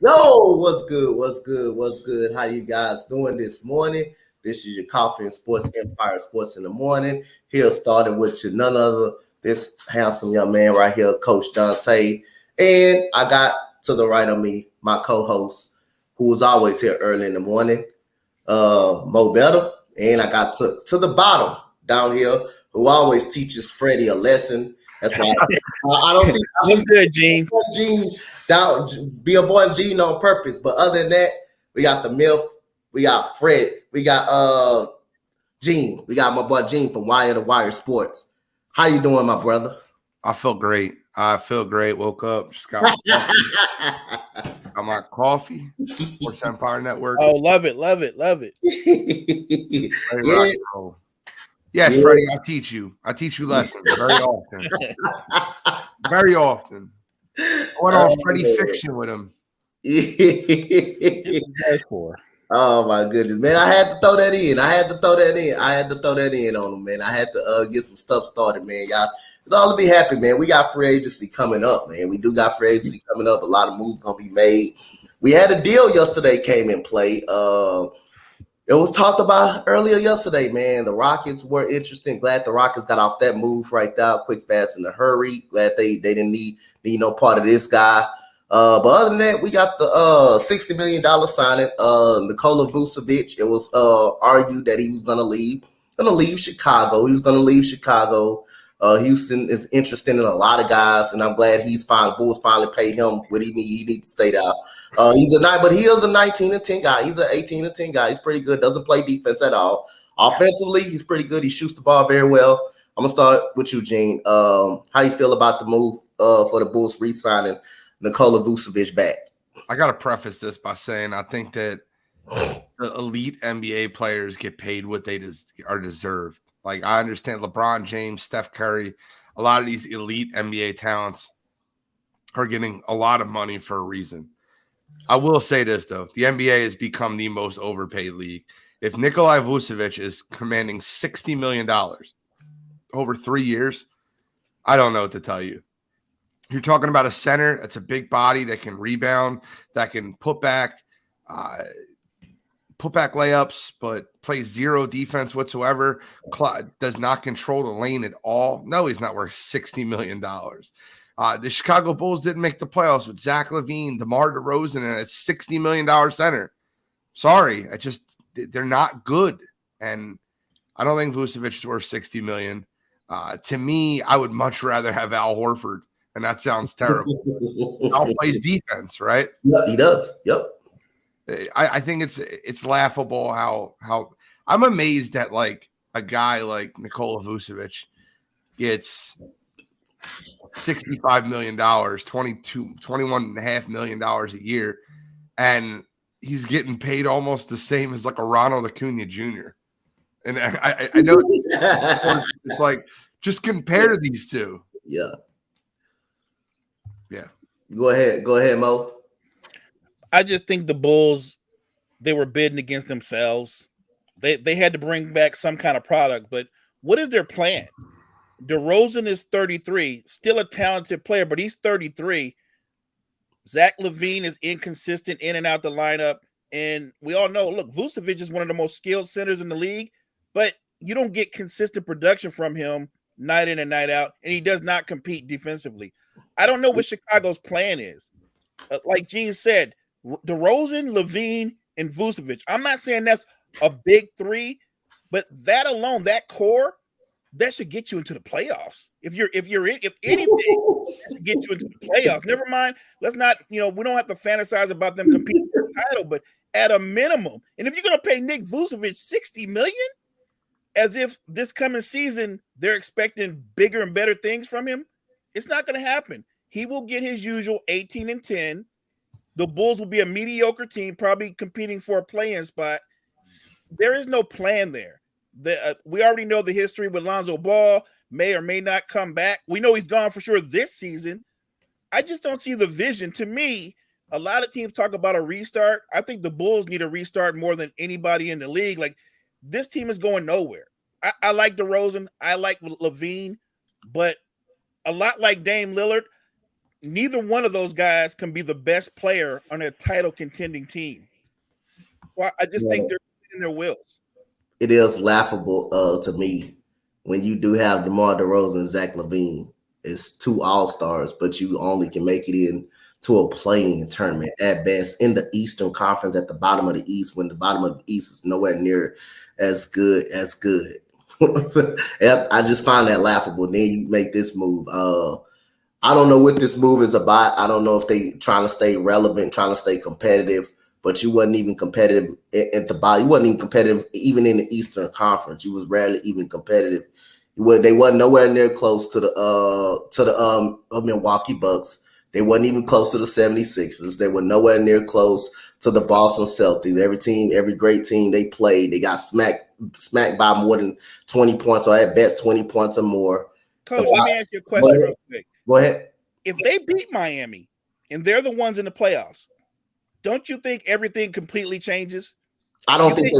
Yo, what's good? What's good? What's good? How you guys doing this morning? This is your Coffee and Sports Empire Sports in the Morning. Here starting with you, none other this handsome young man right here, Coach Dante. And I got to the right of me, my co-host, who is always here early in the morning, Mo Better. And I got to the bottom down here, who always teaches Freddie a lesson. That's why I don't think I'm good, Gene. Gene down, be avoiding Gene on purpose. But other than that, we got the MILF, we got Fred, we got Gene, we got my boy Gene from Wire to Wire Sports. How you doing, my brother? I feel great. Woke up, just got my coffee. Sports Empire Network. Oh, love it. Yeah. Yes, yeah. Freddie, I teach you lessons very often. Very often. I went on Freddie Fiction with him. Oh my goodness, man. I had to throw that in. I had to throw that in on him, man. I had to get some stuff started, man. Y'all, it's all to be happy, man. We got free agency coming up, man. We do got free agency coming up. A lot of moves gonna be made. We had a deal yesterday came in play. It was talked about earlier yesterday, man. The Rockets were interesting. Glad the Rockets got off that move right there, quick, fast, in a hurry. Glad they didn't need no part of this guy. But other than that, we got the $60 million signing. Nikola Vucevic. It was argued that he was gonna leave Chicago. He was gonna leave Chicago. Houston is interested in a lot of guys, and I'm glad Bulls finally paid him what he needs. He needs to stay there. He is a 19-10 guy. He's an 18-10 guy. He's pretty good. Doesn't play defense at all. Offensively, he's pretty good. He shoots the ball very well. I'm gonna start with you, Gene. How you feel about the move for the Bulls re-signing Nikola Vucevic back? I gotta preface this by saying I think that the elite NBA players get paid what they are deserved. Like, I understand LeBron James, Steph Curry, a lot of these elite NBA talents are getting a lot of money for a reason. I will say this, though. The NBA has become the most overpaid league. If Nikola Vucevic is commanding $60 million over 3 years, I don't know what to tell you. You're talking about a center that's a big body that can rebound, that can put back layups, but plays zero defense whatsoever, does not control the lane at all. No, he's not worth $60 million. The Chicago Bulls didn't make the playoffs with Zach LaVine, DeMar DeRozan, and a $60 million center. Sorry, they're not good. And I don't think Vucevic is worth $60 million. To me, I would much rather have Al Horford, and that sounds terrible. Al plays defense, right? Yeah, he does. Yep. I think it's laughable how I'm amazed that like a guy like Nikola Vucevic gets $65 million, $21.5 million a year, and he's getting paid almost the same as like a Ronald Acuna Jr. And I know it's like, just compare these two. Yeah. Yeah. Go ahead, Mo. I just think the Bulls they were bidding against themselves. They had to bring back some kind of product, but what is their plan? DeRozan is 33, still a talented player, but he's 33. Zach LaVine is inconsistent in and out the lineup. And we all know, look, Vucevic is one of the most skilled centers in the league, but you don't get consistent production from him night in and night out, and he does not compete defensively. I don't know what Chicago's plan is. Like Gene said, DeRozan, LaVine, and Vucevic. I'm not saying that's a big three, but that alone, that core, that should get you into the playoffs. If anything, that should get you into the playoffs. Never mind. Let's not, we don't have to fantasize about them competing for the title, but at a minimum, and if you're going to pay Nick Vucevic $60 million, as if this coming season they're expecting bigger and better things from him, it's not going to happen. He will get his usual 18-10. The Bulls will be a mediocre team, probably competing for a play-in spot. There is no plan there. We already know the history with Lonzo Ball, may or may not come back. We know he's gone for sure this season. I just don't see the vision. To me, a lot of teams talk about a restart. I think the Bulls need a restart more than anybody in the league. Like, this team is going nowhere. I like DeRozan. I like LaVine. But a lot like Dame Lillard, neither one of those guys can be the best player on a title contending team. Well, I just think they're in their wills. It is laughable to me when you do have DeMar DeRozan and Zach LaVine. It's two all-stars, but you only can make it in to a playing tournament at best in the Eastern Conference at the bottom of the East, when the bottom of the East is nowhere near as good. I just find that laughable. Then you make this move. I don't know what this move is about. I don't know if they trying to stay relevant, trying to stay competitive, but you wasn't even competitive at the bottom. You wasn't even competitive even in the Eastern Conference. You was rarely even competitive. They wasn't nowhere near close to the Milwaukee Bucks. They wasn't even close to the 76ers. They were nowhere near close to the Boston Celtics. Every great team they played, they got smacked by more than 20 points, or at best 20 points or more. Coach, let me ask you a question real quick. Go ahead. If they beat Miami and they're the ones in the playoffs, don't you think everything completely changes? I don't think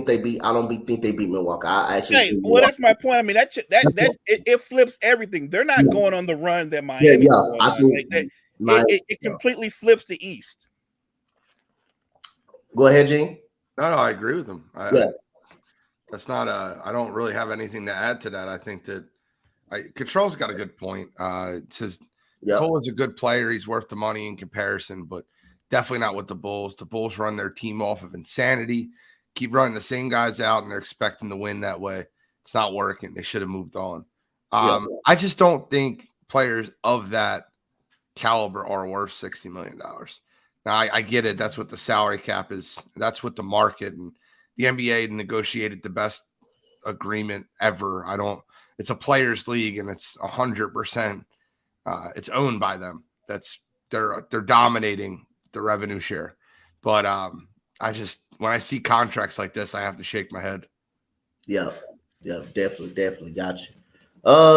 they beat Milwaukee. I actually that's my point. I mean, it flips everything. They're not going on the run that Miami. I think it completely flips the East. Go ahead, Gene. No, I agree with him. That's not I don't really have anything to add to that. I think that Control's got a good point. It says Cole is a good player. He's worth the money in comparison, but definitely not with the Bulls. The Bulls run their team off of insanity, keep running the same guys out, and they're expecting to win that way. It's not working. They should have moved on. I just don't think players of that caliber are worth $60 million. Now, I get it. That's what the salary cap is. That's what the market, and the NBA negotiated the best agreement ever. It's a players' league, and it's 100%. It's owned by them. They're dominating the revenue share. But when I see contracts like this, I have to shake my head. Yeah, definitely got you.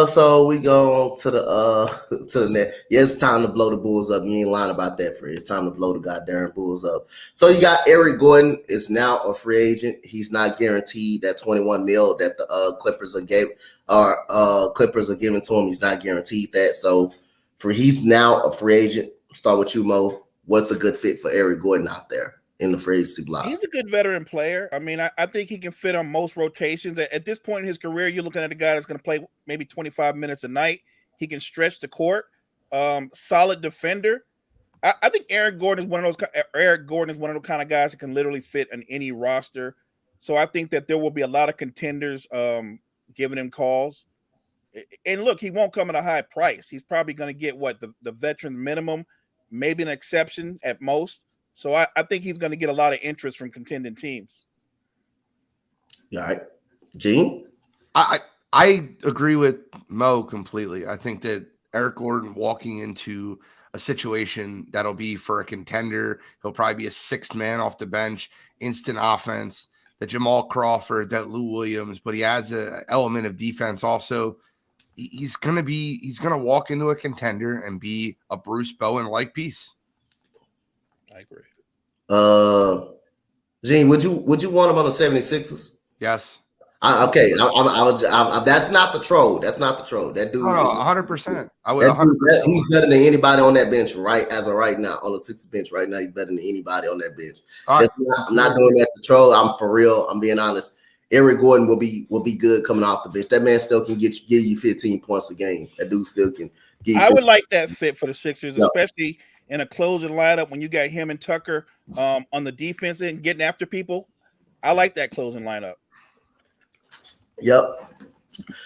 So we go to the net. Yeah, it's time to blow the Bulls up. You ain't lying about that, Fred. It's time to blow the goddamn Bulls up. So you got Eric Gordon is now a free agent. He's not guaranteed that $21 million that the Clippers are giving to him. He's not guaranteed that. So he's now a free agent. Start with you, Mo. What's a good fit for Eric Gordon out there in the free agency block? He's a good veteran player. I mean, I think he can fit on most rotations. At this point in his career, you're looking at a guy that's going to play maybe 25 minutes a night. He can stretch the court. Solid defender. I think Eric Gordon is one of those kind of guys that can literally fit on any roster. So I think that there will be a lot of contenders giving him calls. And look, he won't come at a high price. He's probably going to get the veteran minimum, maybe an exception at most. So I think he's going to get a lot of interest from contending teams. All right. Gene? I agree with Mo completely. I think that Eric Gordon walking into a situation that'll be for a contender, he'll probably be a sixth man off the bench, instant offense, that Jamal Crawford, that Lou Williams, but he adds an element of defense also. He's going to walk into a contender and be a Bruce Bowen-like piece. I agree. Gene, would you want him on the 76ers? Yes. Okay, that's not the troll. That's not the troll. That dude, 100%. I would. that 100%. dude, he's better than anybody on that bench right as of right now on the Sixers bench right now. He's better than anybody on that bench. Right. I'm not doing that to troll. I'm for real. I'm being honest. Eric Gordon will be good coming off the bench. That man still can give you 15 points a game. That dude still can give you. I would like that fit for the Sixers, especially in a closing lineup when you got him and Tucker on the defense and getting after people. I like that closing lineup. Yep.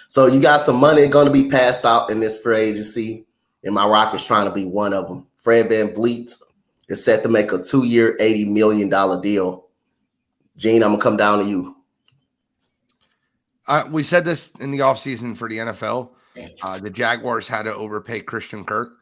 So you got some money going to be passed out in this free agency, and my Rockets trying to be one of them. Fred VanVleet is set to make a 2-year, $80 million deal. Gene, I'm going to come down to you. We said this in the offseason for the NFL. The Jaguars had to overpay Christian Kirk.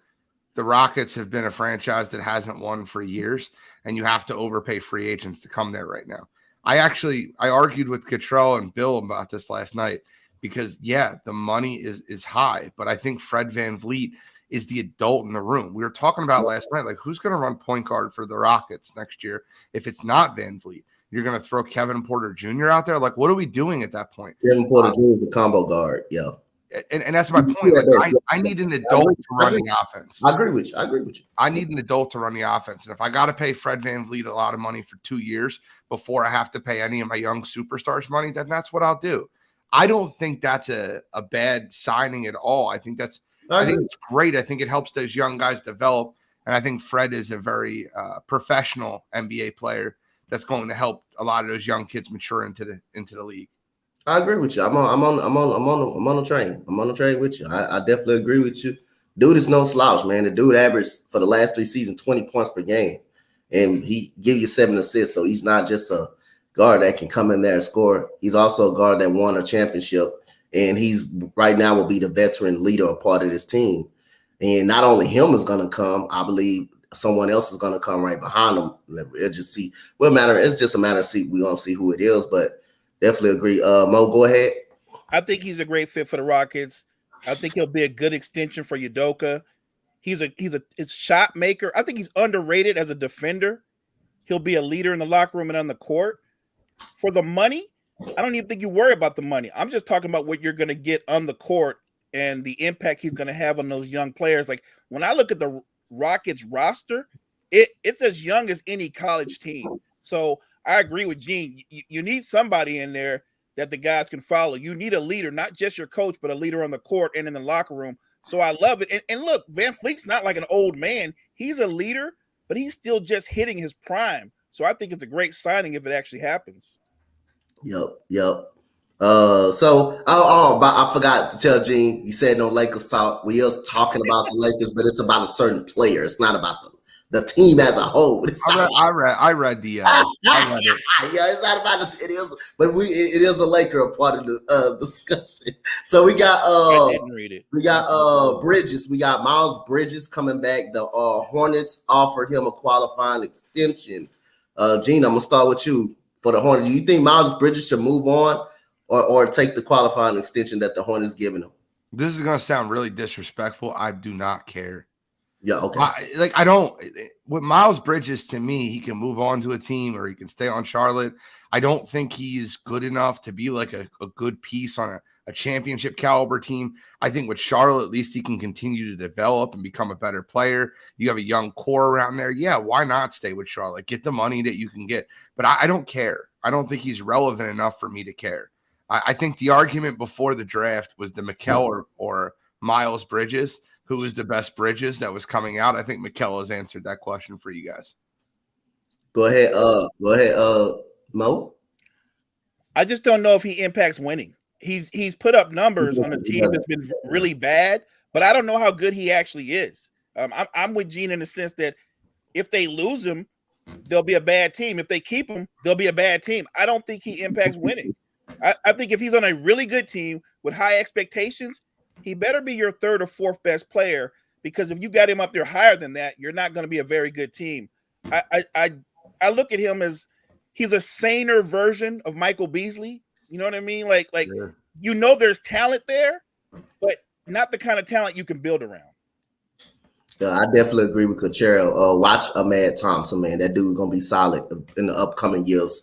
The Rockets have been a franchise that hasn't won for years, and you have to overpay free agents to come there right now. I argued with Cottrell and Bill about this last night because, yeah, the money is high, but I think Fred VanVleet is the adult in the room. We were talking about last night, like, who's going to run point guard for the Rockets next year if it's not VanVleet? You're going to throw Kevin Porter Jr. out there? Like, what are we doing at that point? Kevin Porter Jr. is a combo guard, yeah. And that's my point. Like, I need an adult to run the offense. I agree with you. I need an adult to run the offense. And if I got to pay Fred VanVleet a lot of money for 2 years before I have to pay any of my young superstars money, then that's what I'll do. I don't think that's a bad signing at all. I think it's great. I think it helps those young guys develop. And I think Fred is a very professional NBA player that's going to help a lot of those young kids mature into the league. I agree with you. I'm on the train. I'm on the train with you. I definitely agree with you. Dude is no slouch, man. The dude averaged for the last 3 seasons 20 points per game, and he give you 7 assists. So he's not just a guard that can come in there and score. He's also a guard that won a championship, and he's right now will be the veteran leader or part of this team. And not only him is going to come, I believe someone else is going to come right behind him. We'll just see. It's just a matter of see. We're going to see who it is, but. Definitely agree. Mo, go ahead. I think he's a great fit for the Rockets. I think he'll be a good extension for Udoka. He's a shot maker. I think he's underrated as a defender. He'll be a leader in the locker room and on the court. For the money, I don't even think you worry about the money. I'm just talking about what you're going to get on the court and the impact he's going to have on those young players. Like when I look at the Rockets roster, it's as young as any college team. So I agree with Gene. You need somebody in there that the guys can follow. You need a leader, not just your coach, but a leader on the court and in the locker room. So I love it. And look, VanVleet's not like an old man. He's a leader, but he's still just hitting his prime. So I think it's a great signing if it actually happens. Yep. So I forgot to tell Gene. You said no Lakers talk. We are talking about the Lakers, but it's about a certain player. It's not about the team as a whole. I read the. I read it. Yeah, it's not about it is, but it is a Laker a part of the discussion. So we got I didn't read it. We got Bridges. We got Miles Bridges coming back. The Hornets offered him a qualifying extension. Gene, I'm gonna start with you for the Hornets. Do you think Miles Bridges should move on or take the qualifying extension that the Hornets giving him? This is gonna sound really disrespectful. I do not care. Yeah, okay. I don't. With Miles Bridges, to me, he can move on to a team or he can stay on Charlotte. I don't think he's good enough to be like a good piece on a championship caliber team. I think with Charlotte, at least he can continue to develop and become a better player. You have a young core around there. Yeah, why not stay with Charlotte? Get the money that you can get. But I don't care. I don't think he's relevant enough for me to care. I think the argument before the draft was the Mikal or Miles Bridges. Who is the best Bridges that was coming out? I think Mikal has answered that question for you guys. Go ahead, Mo. I just don't know if he impacts winning. He's put up numbers on a team that's been really bad, but I don't know how good he actually is. I'm with Gene in the sense that if they lose him, they'll be a bad team. If they keep him, they'll be a bad team. I don't think he impacts winning. I think if he's on a really good team with high expectations, he better be your third or fourth best player, because if you got him up there higher than that, you're not going to be a very good team. I look at him as he's a saner version of Michael Beasley. You know what I mean? Like Sure. You know there's talent there, but not the kind of talent you can build around. I definitely agree with Cochero. Watch Ahmad Thompson, man. That dude's gonna be solid in the upcoming years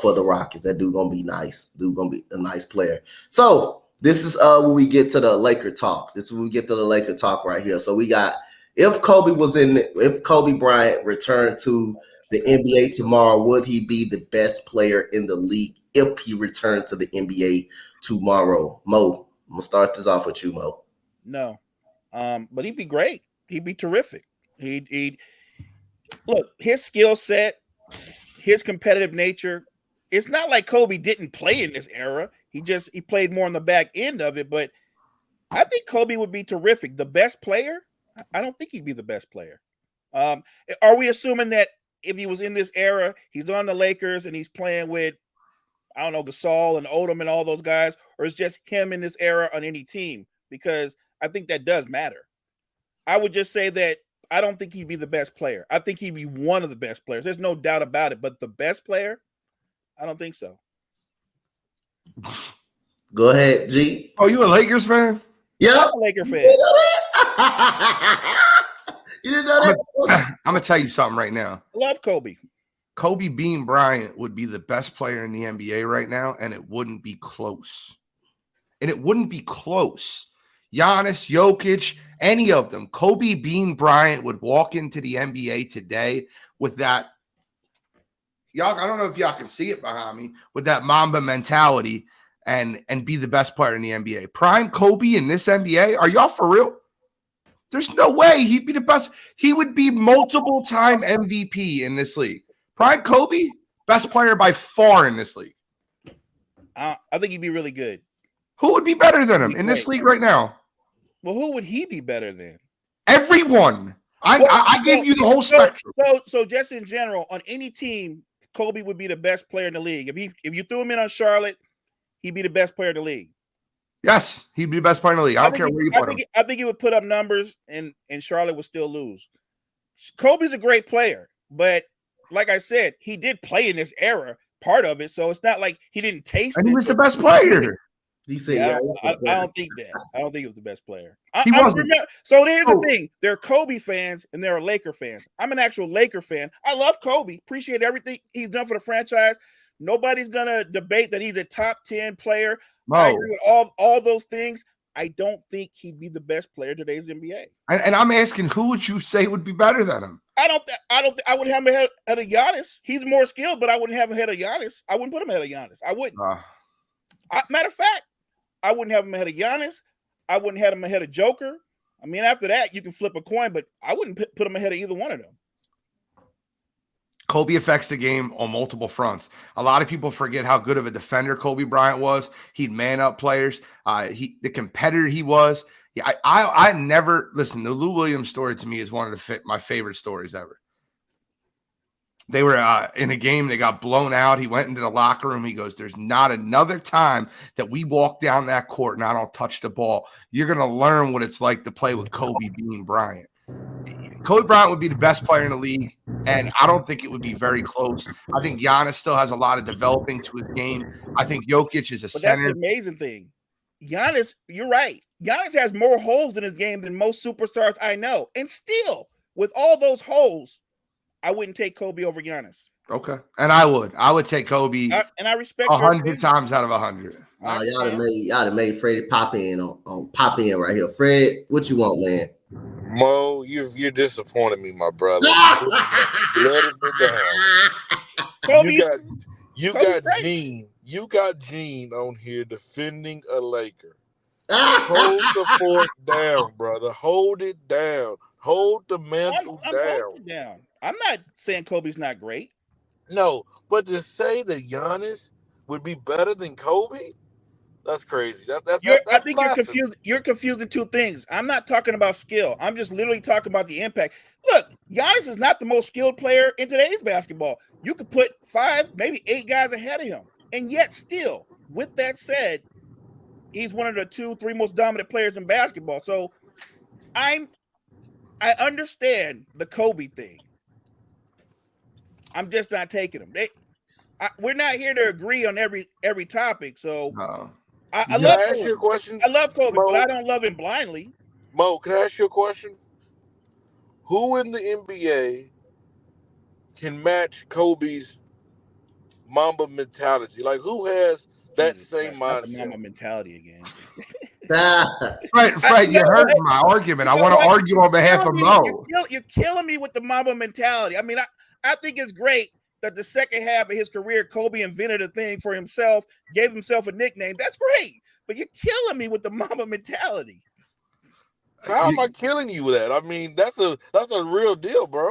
for the Rockets. That dude gonna be nice. Dude gonna be a nice player. So this is when we get to the Laker talk. This is when we get to the Laker talk right here. So we got if Kobe Bryant returned to the NBA tomorrow, would he be the best player in the league if he returned to the NBA tomorrow? Mo, I'm gonna start this off with you, Mo. No, but he'd be great. He'd be terrific. He'd look, his skill set, his competitive nature. It's not like Kobe didn't play in this era. He played more on the back end of it. But I think Kobe would be terrific. The best player? I don't think he'd be the best player. Are we assuming that if he was in this era, he's on the Lakers and he's playing with, I don't know, Gasol and Odom and all those guys, or it's just him in this era on any team? Because I think that does matter. I would just say that I don't think he'd be the best player. I think he'd be one of the best players. There's no doubt about it. But the best player, I don't think so. Go ahead, G. Oh, you a Lakers fan? Yeah, I'm a Laker fan. You didn't know that? I'm gonna tell you something right now. I love Kobe. Kobe Bean Bryant would be the best player in the NBA right now, and it wouldn't be close. Giannis, Jokic, any of them. Kobe Bean Bryant would walk into the NBA today with that. Y'all, I don't know if y'all can see it behind me, with that Mamba mentality and be the best player in the NBA. Prime Kobe in this NBA? Are y'all for real? There's no way he'd be the best. He would be multiple-time MVP in this league. Prime Kobe, best player by far in this league. I think he'd be really good. Who would be better than him in this league right now? Well, who would he be better than? Everyone. I gave you the whole spectrum. So just in general, on any team, Kobe would be the best player in the league. If you threw him in on Charlotte, he'd be the best player in the league. Yes, he'd be the best player in the league. I don't care where you put him. I think he would put up numbers, and Charlotte would still lose. Kobe's a great player, but like I said, he did play in this era, part of it, so it's not like he didn't taste it. And he was the best player. He said, I don't think that. I don't think he was the best player. He wasn't. So here's the thing. There are Kobe fans and there are Laker fans. I'm an actual Laker fan. I love Kobe. Appreciate everything he's done for the franchise. Nobody's going to debate that he's a top 10 player. I agree with all those things. I don't think he'd be the best player in today's NBA. And I'm asking, who would you say would be better than him? I wouldn't have him ahead of Giannis. He's more skilled, but I wouldn't have him ahead of Giannis. I wouldn't put him ahead of Giannis. I wouldn't. Matter of fact, I wouldn't have him ahead of Giannis. I wouldn't have him ahead of Joker. I mean, after that, you can flip a coin, but I wouldn't put him ahead of either one of them. Kobe affects the game on multiple fronts. A lot of people forget how good of a defender Kobe Bryant was. He'd man up players. The competitor he was. Yeah, I never listen. The Lou Williams story to me is one of my favorite stories ever. They were in a game. They got blown out. He went into the locker room. He goes, "There's not another time that we walk down that court and I don't touch the ball. You're going to learn what it's like to play with Kobe Bean Bryant." Kobe Bryant would be the best player in the league, and I don't think it would be very close. I think Giannis still has a lot of developing to his game. I think Jokic is a center. That's the amazing thing. Giannis, you're right. Giannis has more holes in his game than most superstars I know. And still, with all those holes, I wouldn't take Kobe over Giannis. Okay. And I would take Kobe. And I respect 100 times out of 100. Y'all have made Freddie pop in on pop in right here. Fred, what you want, man? Mo, you're disappointing me, my brother. Letting me down. Kobe, you got Gene on here defending a Laker. Hold the fort down, brother. Hold it down. Hold the mantle down. I'm not saying Kobe's not great. No, but to say that Giannis would be better than Kobe, that's crazy. I think you're confusing two things. I'm not talking about skill. I'm just literally talking about the impact. Look, Giannis is not the most skilled player in today's basketball. You could put 5, maybe 8 guys ahead of him. And yet still, with that said, he's one of the 2-3 most dominant players in basketball. So I understand the Kobe thing. I'm just not taking him. We're not here to agree on every topic. So I love Kobe. Ask you a question? I love Kobe, Mo, but I don't love him blindly. Mo, can I ask you a question? who in the NBA can match Kobe's Mamba mentality? Like, who has that Jesus same Christ, not the mindset? Mamba mentality again. Fred, you're hurting my argument. I want to argue on behalf of Mo. You're killing me with the Mamba mentality. I mean, I think it's great that the second half of his career, Kobe invented a thing for himself, gave himself a nickname. That's great. But you're killing me with the Mamba mentality. How am I killing you with that? I mean, that's a real deal, bro.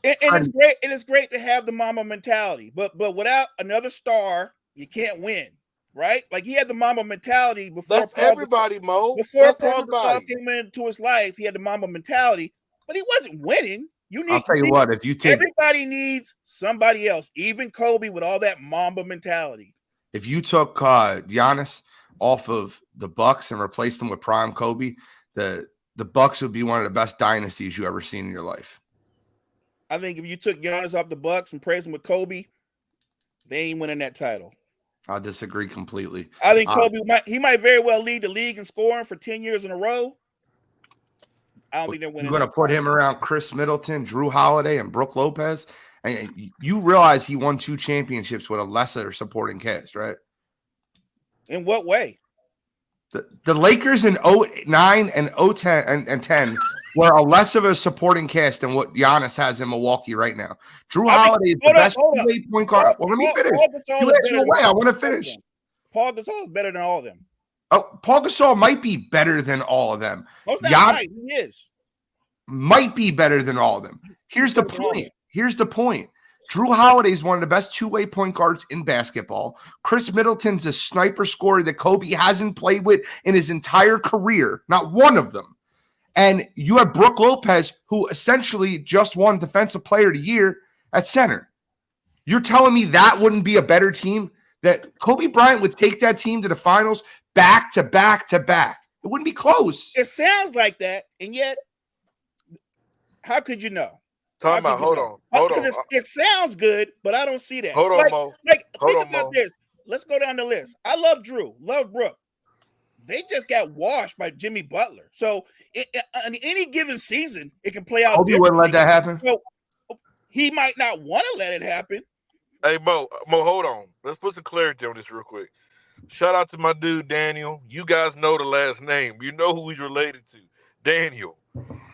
And it's great. It is great to have the Mamba mentality, but without another star, you can't win, right? Like he had the Mamba mentality before That's everybody, Mo. Before That's Paul Gasol everybody. came into his life, he had the Mamba mentality, but he wasn't winning. I'll tell you what, if you take everybody needs somebody else, even Kobe with all that Mamba mentality. If you took Giannis off of the Bucks and replaced him with prime Kobe, the Bucks would be one of the best dynasties you ever seen in your life. I think if you took Giannis off the Bucks and replaced him with Kobe, they ain't winning that title. I disagree completely. I think Kobe might very well lead the league in scoring for 10 years in a row. I don't think they're winning. You're going to put him around Chris Middleton, Drew Holiday, and Brook Lopez, and you realize he won 2 championships with a lesser supporting cast, right? In what way? The Lakers in 09 and 010 and 10 were a less of a supporting cast than what Giannis has in Milwaukee right now. Drew Holiday is the best two-way point guard. Well, let me finish. You asked me away. I want to finish. Paul Gasol is better than all of them. Oh, Paul Gasol might be better than all of them. He is. Might be better than all of them. Here's the point. Drew Holiday is one of the best two-way point guards in basketball. Chris Middleton's a sniper scorer that Kobe hasn't played with in his entire career. Not one of them. And you have Brook Lopez, who essentially just won Defensive Player of the Year at center. You're telling me that wouldn't be a better team? That Kobe Bryant would take that team to the finals back to back to back? It wouldn't be close. It sounds like that, and yet, how could you know? Hold on. Because it sounds good, but I don't see that. Hold on, Mo. Think about this. Let's go down the list. I love Drew, love Brook. They just got washed by Jimmy Butler. So in any given season, it can play out. Kobe wouldn't let that happen. So he might not want to let it happen. Hey, Mo, hold on. Let's put some clarity on this real quick. Shout out to my dude, Daniel. You guys know the last name. You know who he's related to. Daniel.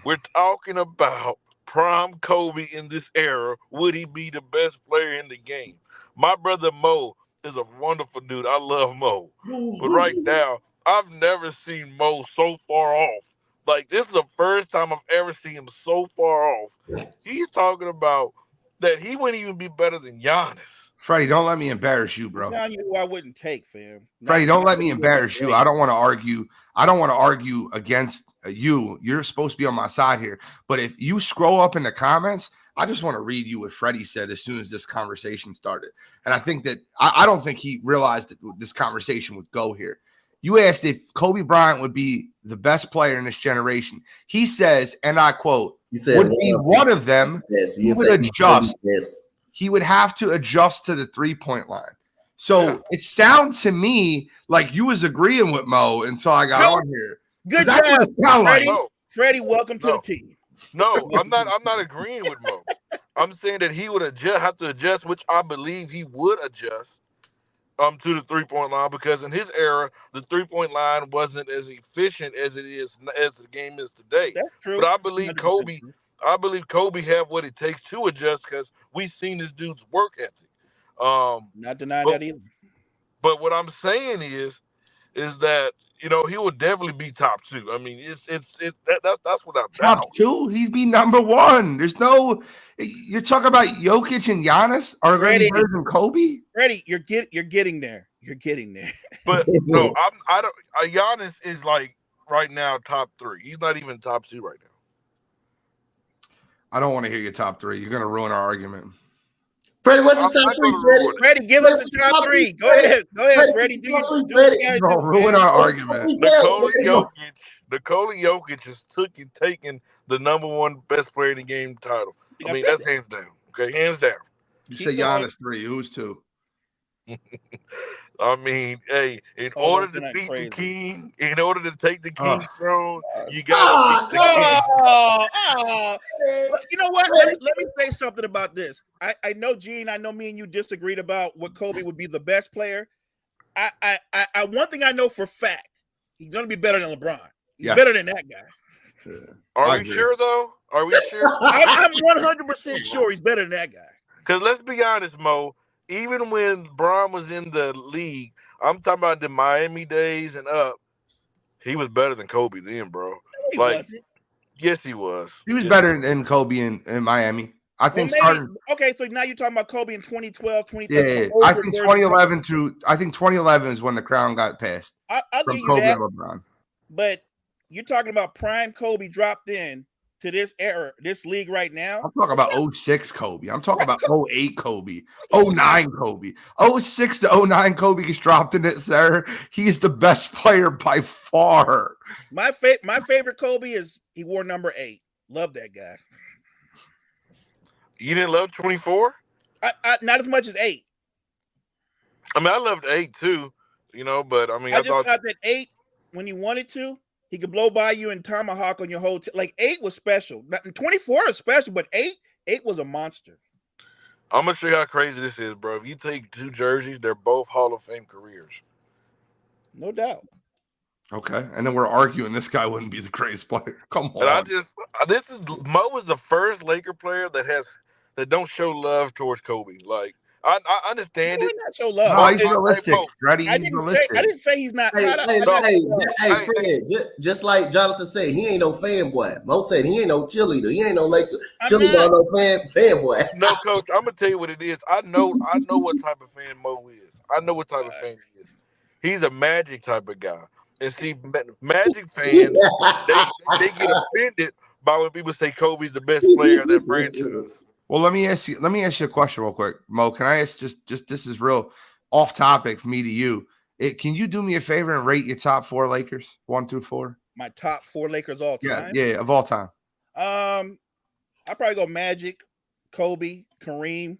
We're talking about prime Kobe in this era. Would he be the best player in the game? My brother Mo is a wonderful dude. I love Mo. But right now, I've never seen Mo so far off. Like, this is the first time I've ever seen him so far off. He's talking about that he wouldn't even be better than Giannis. Freddie, don't let me embarrass you, bro. Telling you who I wouldn't take, fam. Freddie, don't let me embarrass you. I don't want to argue. I don't want to argue against you. You're supposed to be on my side here. But if you scroll up in the comments, I just want to read you what Freddie said as soon as this conversation started. And I think that I don't think he realized that this conversation would go here. You asked if Kobe Bryant would be the best player in this generation. He says, and I quote, would be one of them. Yes, he would adjust. He would have to adjust to the three-point line. So it sounds to me like you was agreeing with Mo until I got on here. Good job, Freddie. No. Freddie, welcome to the team. No, I'm not agreeing with Mo. I'm saying that he would have to adjust, which I believe he would adjust to the three-point line, because in his era, the three-point line wasn't as efficient as it is as the game is today. That's true. But I believe Kobe have what it takes to adjust, because we've seen this dude's work ethic. Not denying that either. But what I'm saying is that, you know, he would definitely be top 2. I mean, that's without doubt. Top 2? He'd be number 1. There's no. You're talking about Jokic and Giannis are going to be better than Kobe. Freddie, you're getting there. You're getting there. But no, I don't. Giannis is like right now top 3. He's not even top 2 right now. I don't want to hear your top 3. You're going to ruin our argument. Freddie, what's your top 3, Freddie? Freddie, give us the top 3. Go ahead, Freddie. Don't ruin our argument. Nikola Jokic has taken the number 1 best player in the game title. I mean, that's hands down. Okay, hands down. You say Giannis 3. Who's 2? I mean, hey, in Hold order on, to nothing beat the crazy. king, in order to take the Oh. king's throne, you gotta beat the king. You know what? Let me say something about this. I know, Gene. I know me and you disagreed about what Kobe would be the best player. I one thing I know for fact, he's gonna be better than LeBron. He's Yes. better than that guy. Are I we agree. sure though? Are we sure? I'm 100% sure he's better than that guy. Because let's be honest, Mo. Even when Bron was in the league, I'm talking about the Miami days and up. He was better than Kobe then, bro. No, he Like, wasn't. yes, he was. He was Yes. better than Kobe in Miami. I Well, think maybe. starting. Okay, so now you're talking about Kobe in 2012, 2013. Yeah, I think 2011 through. I think 2011 is when the crown got passed I'll from give you Kobe that. and LeBron. But you're talking about prime Kobe dropped in to this era, this league right now. I'm talking about 06 Kobe. I'm talking about 08 Kobe, 09 Kobe. 06 to 09 Kobe gets dropped in it, sir. He's the best player by far. My favorite Kobe is he wore number 8. Love that guy. You didn't love 24? I not as much as 8. I mean, I loved 8 too, but I mean, I I just thought thought that 8, when he wanted to, he could blow by you and tomahawk on your whole like 8 was special. 24 is special, but 8 was a monster. I'm gonna show you how crazy this is, bro. If you take 2 jerseys, they're both Hall of Fame careers. No doubt. Okay, and then we're arguing this guy wouldn't be the greatest player. Come on. And Mo is the first Laker player that don't show love towards Kobe. Like, I understand He it. not show love. No, he's Mo, realistic. Mo, Freddie, I he's didn't realistic. say he's not. Hey, I Fred, just like Jonathan said, he ain't no fanboy. Mo said he ain't no cheerleader. He ain't no Laker I'm cheerleader not. or no fanboy. No, coach, I'm gonna tell you what it is. I know what type of fan Mo is. I know what type of fan he is. He's a Magic type of guy. And see, Magic fans, they get offended by when people say Kobe's the best player of that franchise. Well, let me ask you a question real quick, Mo. Can I ask just this is real off topic from me to you. Can you do me a favor and rate your top 4 Lakers, 1 through 4? My top 4 Lakers all time. Yeah, of all time. I probably go Magic, Kobe, Kareem,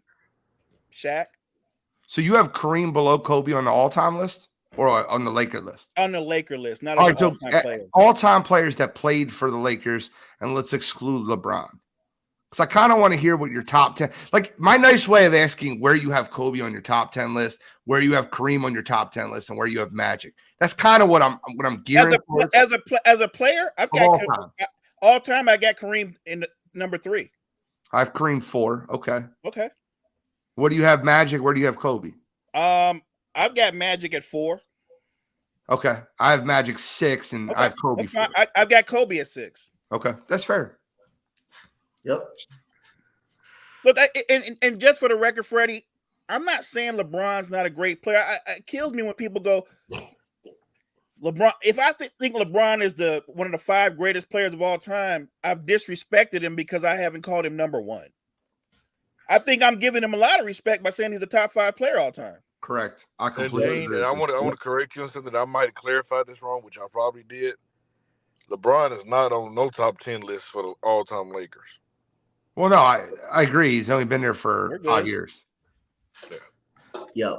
Shaq. So you have Kareem below Kobe on the all-time list or on the Laker list? On the Laker list, not All on right, the so all-time player. all-time players that played for the Lakers, and let's exclude LeBron. Because I kind of want to hear what your top 10, like my nice way of asking where you have Kobe on your top 10 list, where you have Kareem on your top 10 list, and where you have Magic. That's kind of what I'm gearing towards. As a player, I've got all time. I got Kareem in number 3. I have Kareem 4. Okay. Okay. What do you have Magic? Where do you have Kobe? I've got Magic at 4. Okay. I have Magic 6, and I have Kobe 4. I've got Kobe at 6. Okay. That's fair. Yep. Look, and just for the record, Freddie, I'm not saying LeBron's not a great player. It kills me when people go, LeBron. If I think LeBron is one of the 5 greatest players of all time, I've disrespected him because I haven't called him number 1. I think I'm giving him a lot of respect by saying he's a top 5 player all time. Correct. I completely agree. And I want to correct you on something that I might have clarified this wrong, which I probably did. LeBron is not on no top 10 list for the all-time Lakers. Well, no, I agree. He's only been there for 5 years. Yep.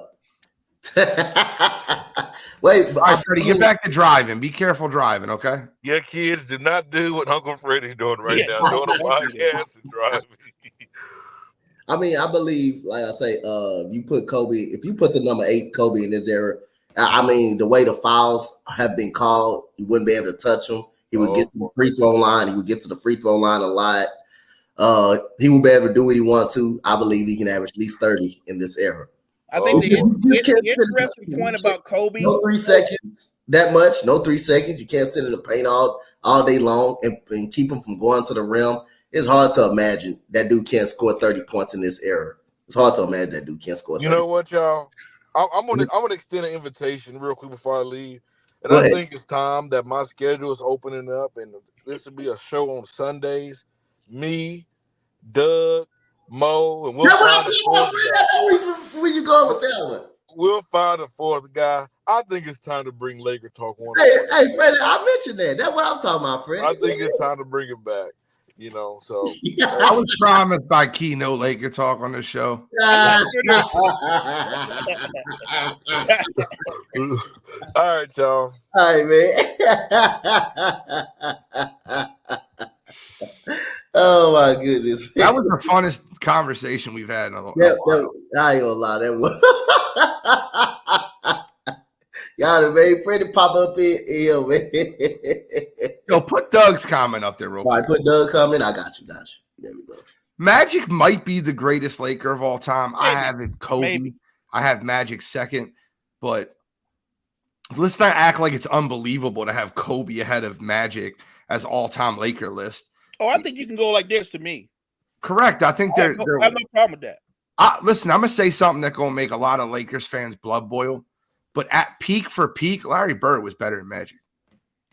Wait, all right, Freddie, get back to driving. Be careful driving, okay? Yeah, kids, do not do what Uncle Freddie's doing right now. Doing a podcast and driving. I mean, I believe, like I say, if you put the number 8 Kobe in this era, I mean, the way the fouls have been called, you wouldn't be able to touch him. He would get to the free throw line. He would get to the free throw line a lot. He will be able to do what he wants to. I believe he can average at least 30 in this era. I think the interesting point about Kobe. No 3 seconds that much. No 3 seconds. You can't sit in the paint all day long and keep him from going to the rim. It's hard to imagine that dude can't score 30 points in this era. It's hard to imagine that dude can't score 30. You know what, y'all? I'm gonna extend an invitation real quick before I leave. And I think it's time that my schedule is opening up, and this will be a show on Sundays. Me, Doug, Mo, and we'll find a fourth guy. Where you going with that one? We'll find a 4th guy. I think it's time to bring Laker Talk 1. Hey, Freddie, I mentioned that. That's what I'm talking about, Freddie. I think it's time to bring it back. You know, so I was promised by Key no Laker talk on the show. all right, y'all. All right, man. Oh my goodness. That was the funnest conversation we've had in a while. I ain't gonna lie, that was y'all done made Freddie pop up in here, man. Yo, put Doug's comment up there real All right, quick. put Doug comment. I got you. There we go. Magic might be the greatest Laker of all time. I Maybe. have it Kobe. Maybe. I have Magic second, but let's not act like it's unbelievable to have Kobe ahead of Magic as all-time Laker list. Oh, I think you can go like this to me. Correct. I think I have no problem with that. Listen, I'm gonna say something that's gonna make a lot of Lakers fans blood boil. But at peak for peak, Larry Bird was better than Magic.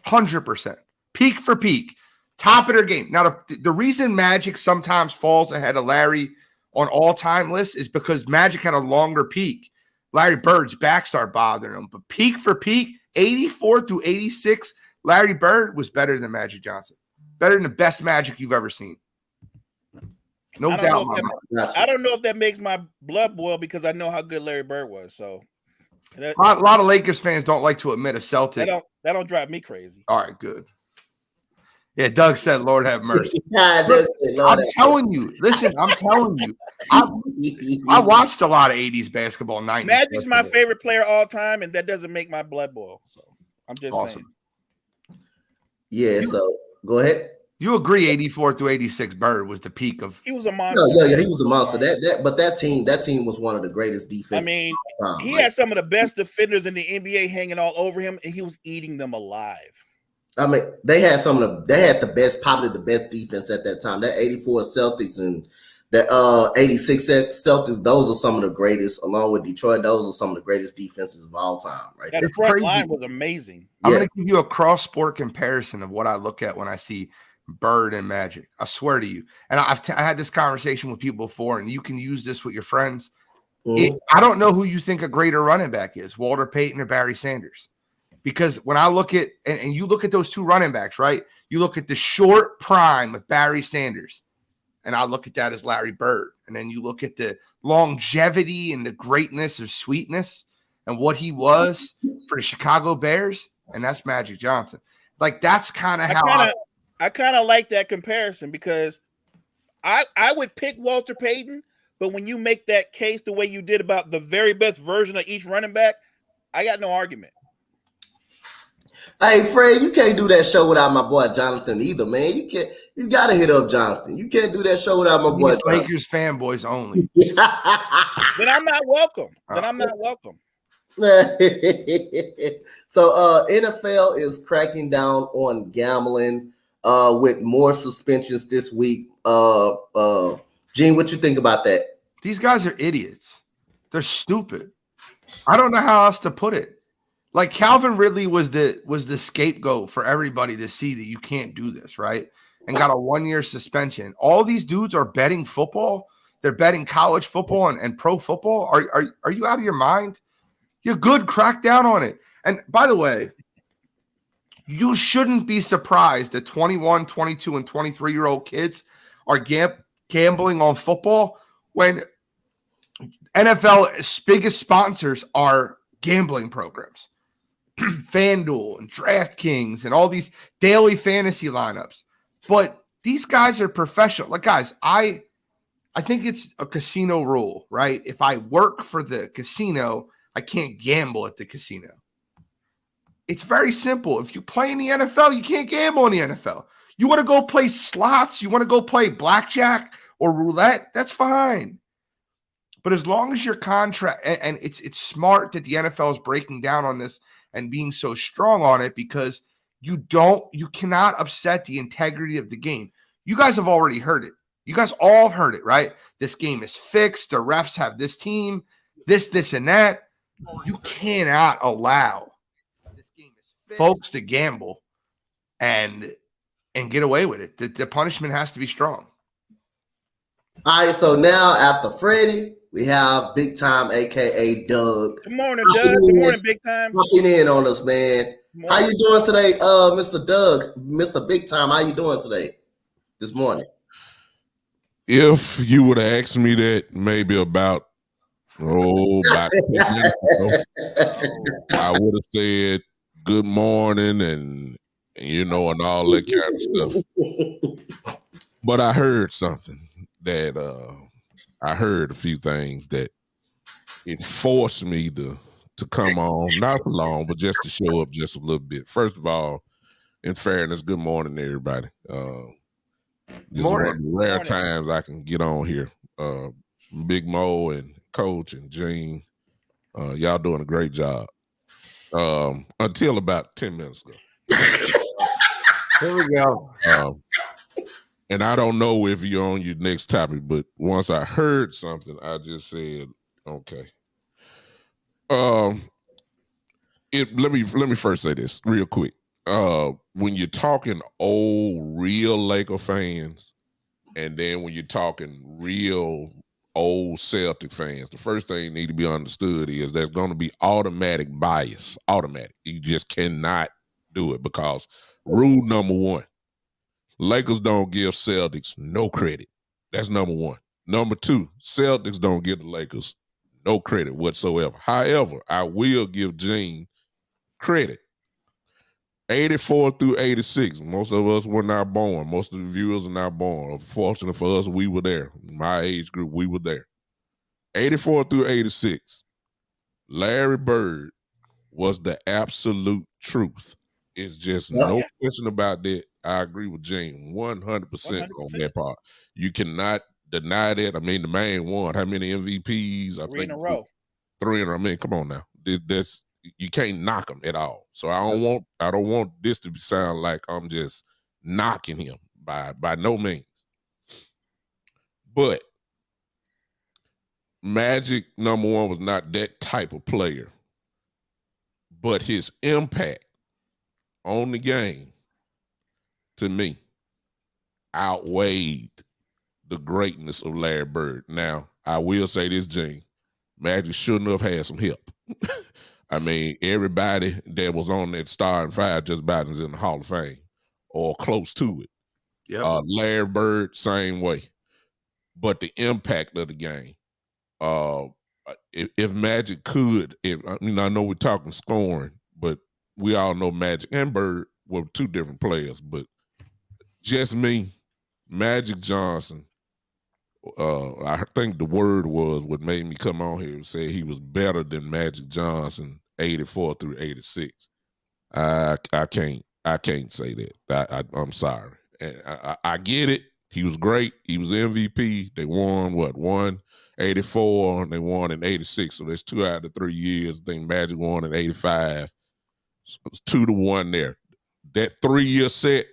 100%. Peak for peak. Top of their game. Now, the reason Magic sometimes falls ahead of Larry on all-time lists is because Magic had a longer peak. Larry Bird's back started bothering him. But peak for peak, 84 through 86, Larry Bird was better than Magic Johnson. Better than the best Magic you've ever seen. No doubt. I don't know if that makes my blood boil because I know how good Larry Bird was. So a lot of Lakers fans don't like to admit a Celtic. That don't drive me crazy. All right, good. Yeah, Doug said, Lord have mercy. I'm telling you. Listen, I'm telling you. I watched a lot of 80s basketball, 90s. Magic's my favorite player all time, and that doesn't make my blood boil. So I'm just saying. Yeah, so go ahead. You agree 84 through 86 Bird was the peak of. He was a monster. Yeah, he was a monster. But that team was one of the greatest defenses. I mean, he had some of the best defenders in the NBA hanging all over him, and he was eating them alive. I mean, they had the best, probably the best defense at that time. That 84 Celtics and that 86 Celtics, those are some of the greatest, along with Detroit, those are some of the greatest defenses of all time, right? That front line was amazing. I'm going to give you a cross-sport comparison of what I look at when I see Bird and Magic. I swear to you. And I had this conversation with people before, and you can use this with your friends. I don't know who you think a greater running back is, Walter Payton or Barry Sanders. Because when I look at, and you look at those two running backs, right? You look at the short prime of Barry Sanders, and I look at that as Larry Bird. And then you look at the longevity and the greatness of sweetness and what he was for the Chicago Bears, and that's Magic Johnson. Like, that's kind of how I kind of like that comparison because I would pick Walter Payton, but when you make that case the way you did about the very best version of each running back, I got no argument. Hey, Fred, you can't do that show without my boy Jonathan either, man. You gotta hit up Jonathan. You can't do that show without my boy. Lakers fanboys only. Then I'm not welcome. So NFL is cracking down on gambling with more suspensions this week. Gene, what you think about that? These guys are idiots. They're stupid. I don't know how else to put it. Like Calvin Ridley was the scapegoat for everybody to see that you can't do this, right? And got a 1-year suspension. All these dudes are betting football. They're betting college football and pro football. Are you out of your mind? You're good. Crack down on it. And by the way, you shouldn't be surprised that 21, 22, and 23-year-old kids are gambling on football when NFL's biggest sponsors are gambling programs. FanDuel and DraftKings and all these daily fantasy lineups. But these guys are professional. Like, guys, I think it's a casino rule, right? If I work for the casino, I can't gamble at the casino. It's very simple. If you play in the NFL, you can't gamble in the NFL. You want to go play slots, you want to go play blackjack or roulette, that's fine. But as long as your contract, and it's smart that the NFL is breaking down on this and being so strong on it because you cannot upset the integrity of the game. You guys have already heard it. You guys all heard it, right? This game is fixed. The refs have this team, this, and that. You cannot allow this game is fixed. Folks to gamble and get away with it. The punishment has to be strong. All right, so now after Freddie, we have Big Time, a.k.a. Doug. Good morning, Doug. Good morning, Big Time. Popping in on us, man. How you doing today, Mr. Doug? Mr. Big Time, how you doing today? this morning? If you would have asked me that maybe about 10 minutes ago, I would have said good morning and and all that kind of stuff. But I heard something that I heard a few things that it forced me to come on, not for long, but just to show up just a little bit. First of all, in fairness, good morning, everybody. This is one of the rare times I can get on here. Big Mo and Coach and Gene, y'all doing a great job. Until about 10 minutes ago. Here we go. And I don't know if you're on your next topic, but once I heard something, I just said, okay. Let me first say this real quick. When you're talking old, real Laker fans, and then when you're talking real old Celtic fans, the first thing need to be understood is there's going to be automatic bias. Automatic. You just cannot do it because rule number one, Lakers don't give Celtics no credit. That's number one. Number two, Celtics don't give the Lakers no credit whatsoever. However, I will give Gene credit. 84 through 86. Most of us were not born. Most of the viewers are not born. Fortunately for us, we were there. My age group, we were there. 84 through 86. Larry Bird was the absolute truth. It's just no question about that. I agree with Gene 100% on that part. You cannot deny that. I mean, the man won how many MVPs? I think in a row. 3 in a row. I mean, come on now. That's you can't knock him at all. So I don't want this to sound like I'm just knocking him by no means. But Magic, number one, was not that type of player. But his impact on the game, to me, outweighed the greatness of Larry Bird. Now, I will say this, Gene. Magic shouldn't have had some help. I mean, everybody that was on that starting five just about is in the Hall of Fame or close to it. Yep. Larry Bird, same way. But the impact of the game, if Magic could, I know we're talking scoring, but we all know Magic and Bird were two different players. But just me, Magic Johnson, I think the word was what made me come on here and say he was better than Magic Johnson 84 through 86. I can't say that. I'm sorry. And I get it. He was great. He was MVP. They won one 84 and they won in 86. So that's 2 out of 3 years. I think Magic won in 85. So it's 2-1 there. That 3-year set,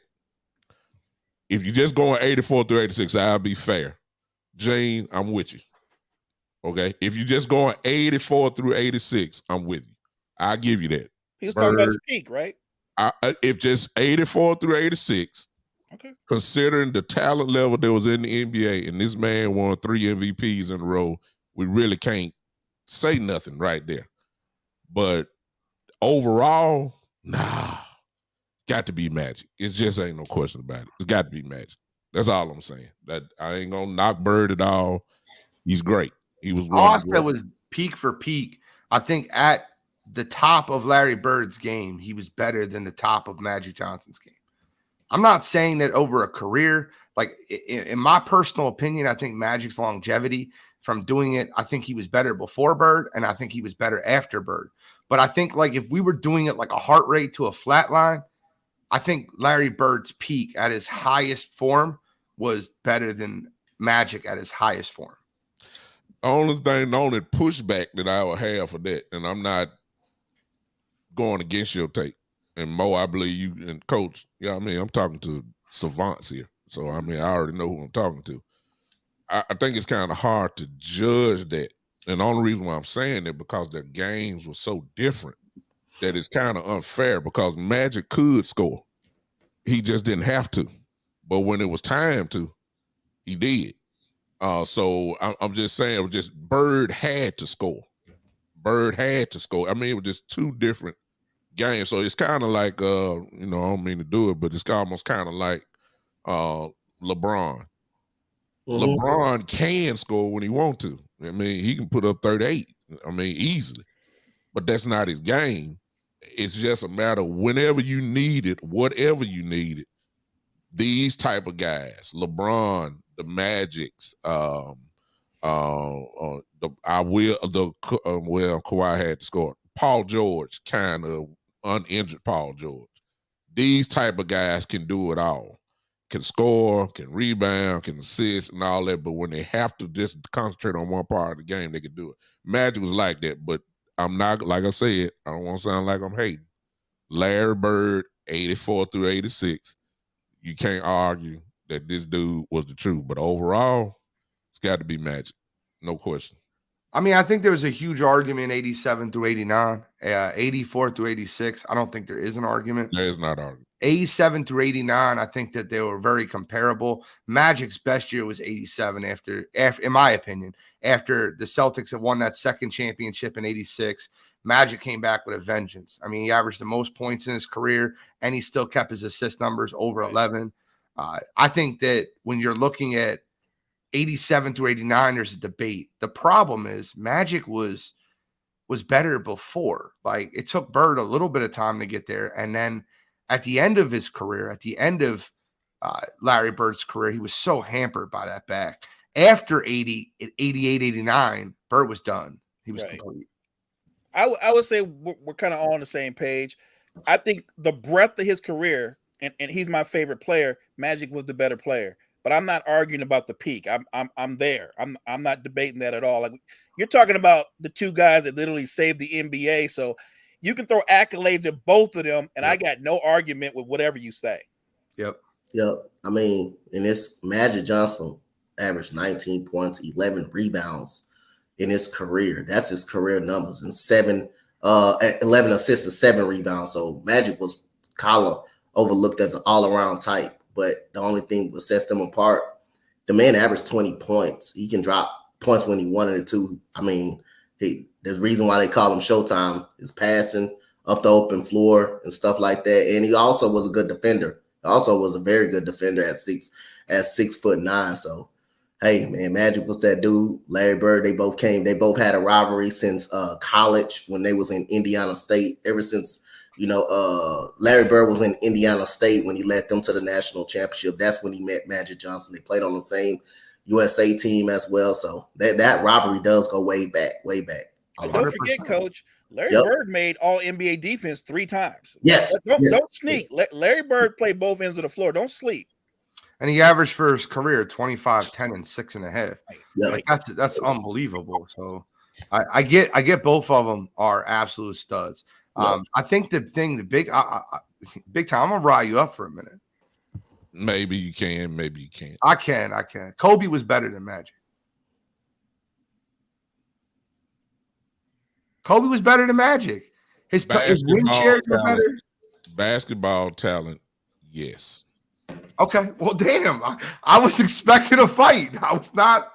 if you just go on 84 through 86, I'll be fair. Gene, I'm with you. Okay? If you just go on 84 through 86, I'm with you. I'll give you that. He was talking about his peak, right? If just 84 through 86, okay, considering the talent level that was in the NBA, and this man won 3 MVPs in a row, we really can't say nothing right there. But overall, got to be Magic. It just ain't no question about it. It's got to be Magic. That's all I'm saying. That I ain't gonna knock Bird at all. He's great. He was one. All I said was peak for peak. I think at the top of Larry Bird's game, he was better than the top of Magic Johnson's game. I'm not saying that over a career. Like in my personal opinion, I think Magic's longevity from doing it, I think he was better before Bird, and I think he was better after Bird. But I think like if we were doing it like a heart rate to a flat line, I think Larry Bird's peak at his highest form was better than Magic at his highest form. The only pushback that I would have for that, and I'm not going against your take, and Mo, I believe you and Coach, I'm talking to savants here. So, I already know who I'm talking to. I think it's kind of hard to judge that. And the only reason why I'm saying that because their games were so different that it's kind of unfair because Magic could score. He just didn't have to. But when it was time to, he did. So I'm just saying, it was just Bird had to score. Bird had to score. It was just two different games. So it's kind of like, I don't mean to do it, but it's almost kind of like LeBron. Mhm. LeBron can score when he want to. I mean, he can put up 38. I mean, easily. But that's not his game. It's just a matter of whenever you need it, whatever you need it. These type of guys, LeBron, the Magics, Kawhi had to score. Paul George, kind of uninjured Paul George. These type of guys can do it all. Can score, can rebound, can assist, and all that. But when they have to just concentrate on one part of the game, they can do it. Magic was like that, but I'm not, like I said, I don't want to sound like I'm hating. Larry Bird, 84 through 86. You can't argue that this dude was the truth. But overall, it's got to be Magic. No question. I mean, I think there was a huge argument 87 through 89, 84 through 86. I don't think there is an argument. There is not argument. 87 through 89, I think that they were very comparable. Magic's best year was 87 after, in my opinion, after the Celtics had won that second championship in 86. Magic came back with a vengeance. I mean, he averaged the most points in his career, and he still kept his assist numbers over 11. I think that when you're looking at 87 through 89, there's a debate. The problem is Magic was better before. Like, it took Bird a little bit of time to get there, and then at the end of his career, at the end of Larry Bird's career, he was so hampered by that back. After 88, 89, Bird was done. He was complete. I would say we're kind of all on the same page. I think the breadth of his career, and he's my favorite player, Magic was the better player. But I'm not arguing about the peak. I'm there. I'm not debating that at all. Like, you're talking about the two guys that literally saved the NBA. So you can throw accolades at both of them, and I got no argument with whatever you say. Yep. I mean, in this, Magic Johnson averaged 19 points, 11 rebounds in his career. That's his career numbers, and 11 assists and 7 rebounds. So Magic was column overlooked as an all-around type. But the only thing that sets them apart, the man averaged 20 points. He can drop points when he wanted it to. I mean, there's a reason why they call him Showtime. His passing up the open floor and stuff like that. And he also was a good defender. Also was a very good defender at 6'9". So, hey, man, Magic was that dude. Larry Bird, they both had a rivalry since college when they was in Indiana State. Ever since, Larry Bird was in Indiana State when he led them to the national championship. That's when he met Magic Johnson. They played on the same USA team as well. So that rivalry does go way back. And don't forget, Coach, Larry Bird made all NBA defense 3 times. Yes. Don't sneak. Larry Bird played both ends of the floor. Don't sleep. And he averaged for his career 25, 10, and 6.5. Yep. Like, that's unbelievable. So I get both of them are absolute studs. I think the big time, I'm gonna rile you up for a minute. Maybe you can, maybe you can't. I can. Kobe was better than Magic. Kobe was better than Magic. His win shares were better. Basketball talent, yes. Okay, well, damn. I was expecting a fight. I was not.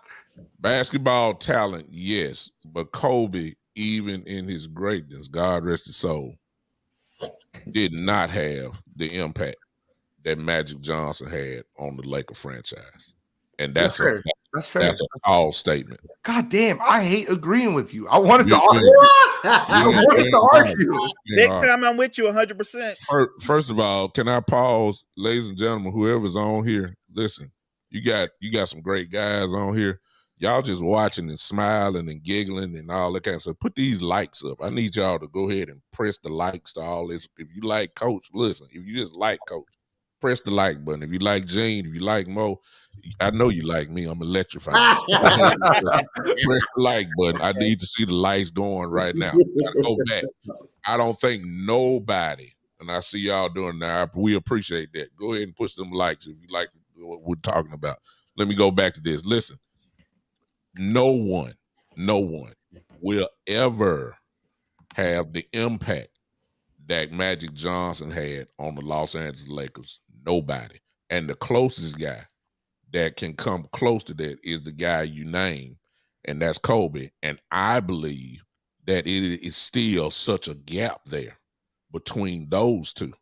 Basketball talent, yes, but Kobe, even in his greatness, God rest his soul, did not have the impact that Magic Johnson had on the Laker franchise. And that's fair. That's an all statement. God damn, I hate agreeing with you. I wanted to argue. Next time I'm with you 100%. First of all, can I pause, ladies and gentlemen, whoever's on here, listen, you got some great guys on here. Y'all just watching and smiling and giggling and all that kind of stuff. Put these likes up. I need y'all to go ahead and press the likes to all this. If you like Coach, listen. If you just like Coach, press the like button. If you like Gene, if you like Mo, I know you like me. I'm electrified. Press the like button. I need to see the lights going right now. Go back. I don't think nobody, and I see y'all doing that. We appreciate that. Go ahead and push them likes if you like what we're talking about. Let me go back to this. Listen. No one will ever have the impact that Magic Johnson had on the Los Angeles Lakers. Nobody. And the closest guy that can come close to that is the guy you name, and that's Kobe. And I believe that it is still such a gap there between those two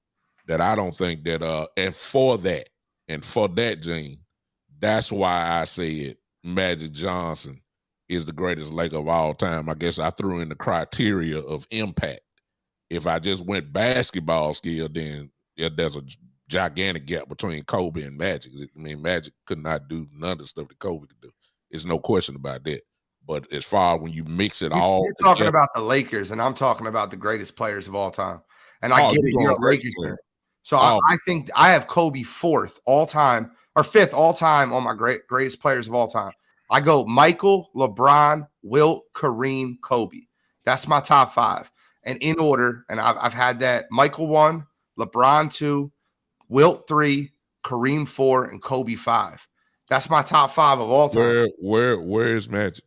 that I don't think that and for that, Gene, That's why I said Magic Johnson is the greatest Laker of all time. I guess I threw in the criteria of impact. If I just went basketball skill, then there's a gigantic gap between Kobe and Magic. I mean, Magic could not do none of the stuff that Kobe could do. There's no question about that. But as far as when you mix it all, you're talking about the Lakers, and I'm talking about the greatest players of all time. And I get it, you're a Lakers fan. So I think I have Kobe fourth all time or fifth all time on my greatest players of all time. I go Michael, LeBron, Wilt, Kareem, Kobe. That's my top five. And in order, and I've had that Michael 1, LeBron 2, Wilt 3, Kareem 4, and Kobe 5. That's my top five of all time. Where is Magic?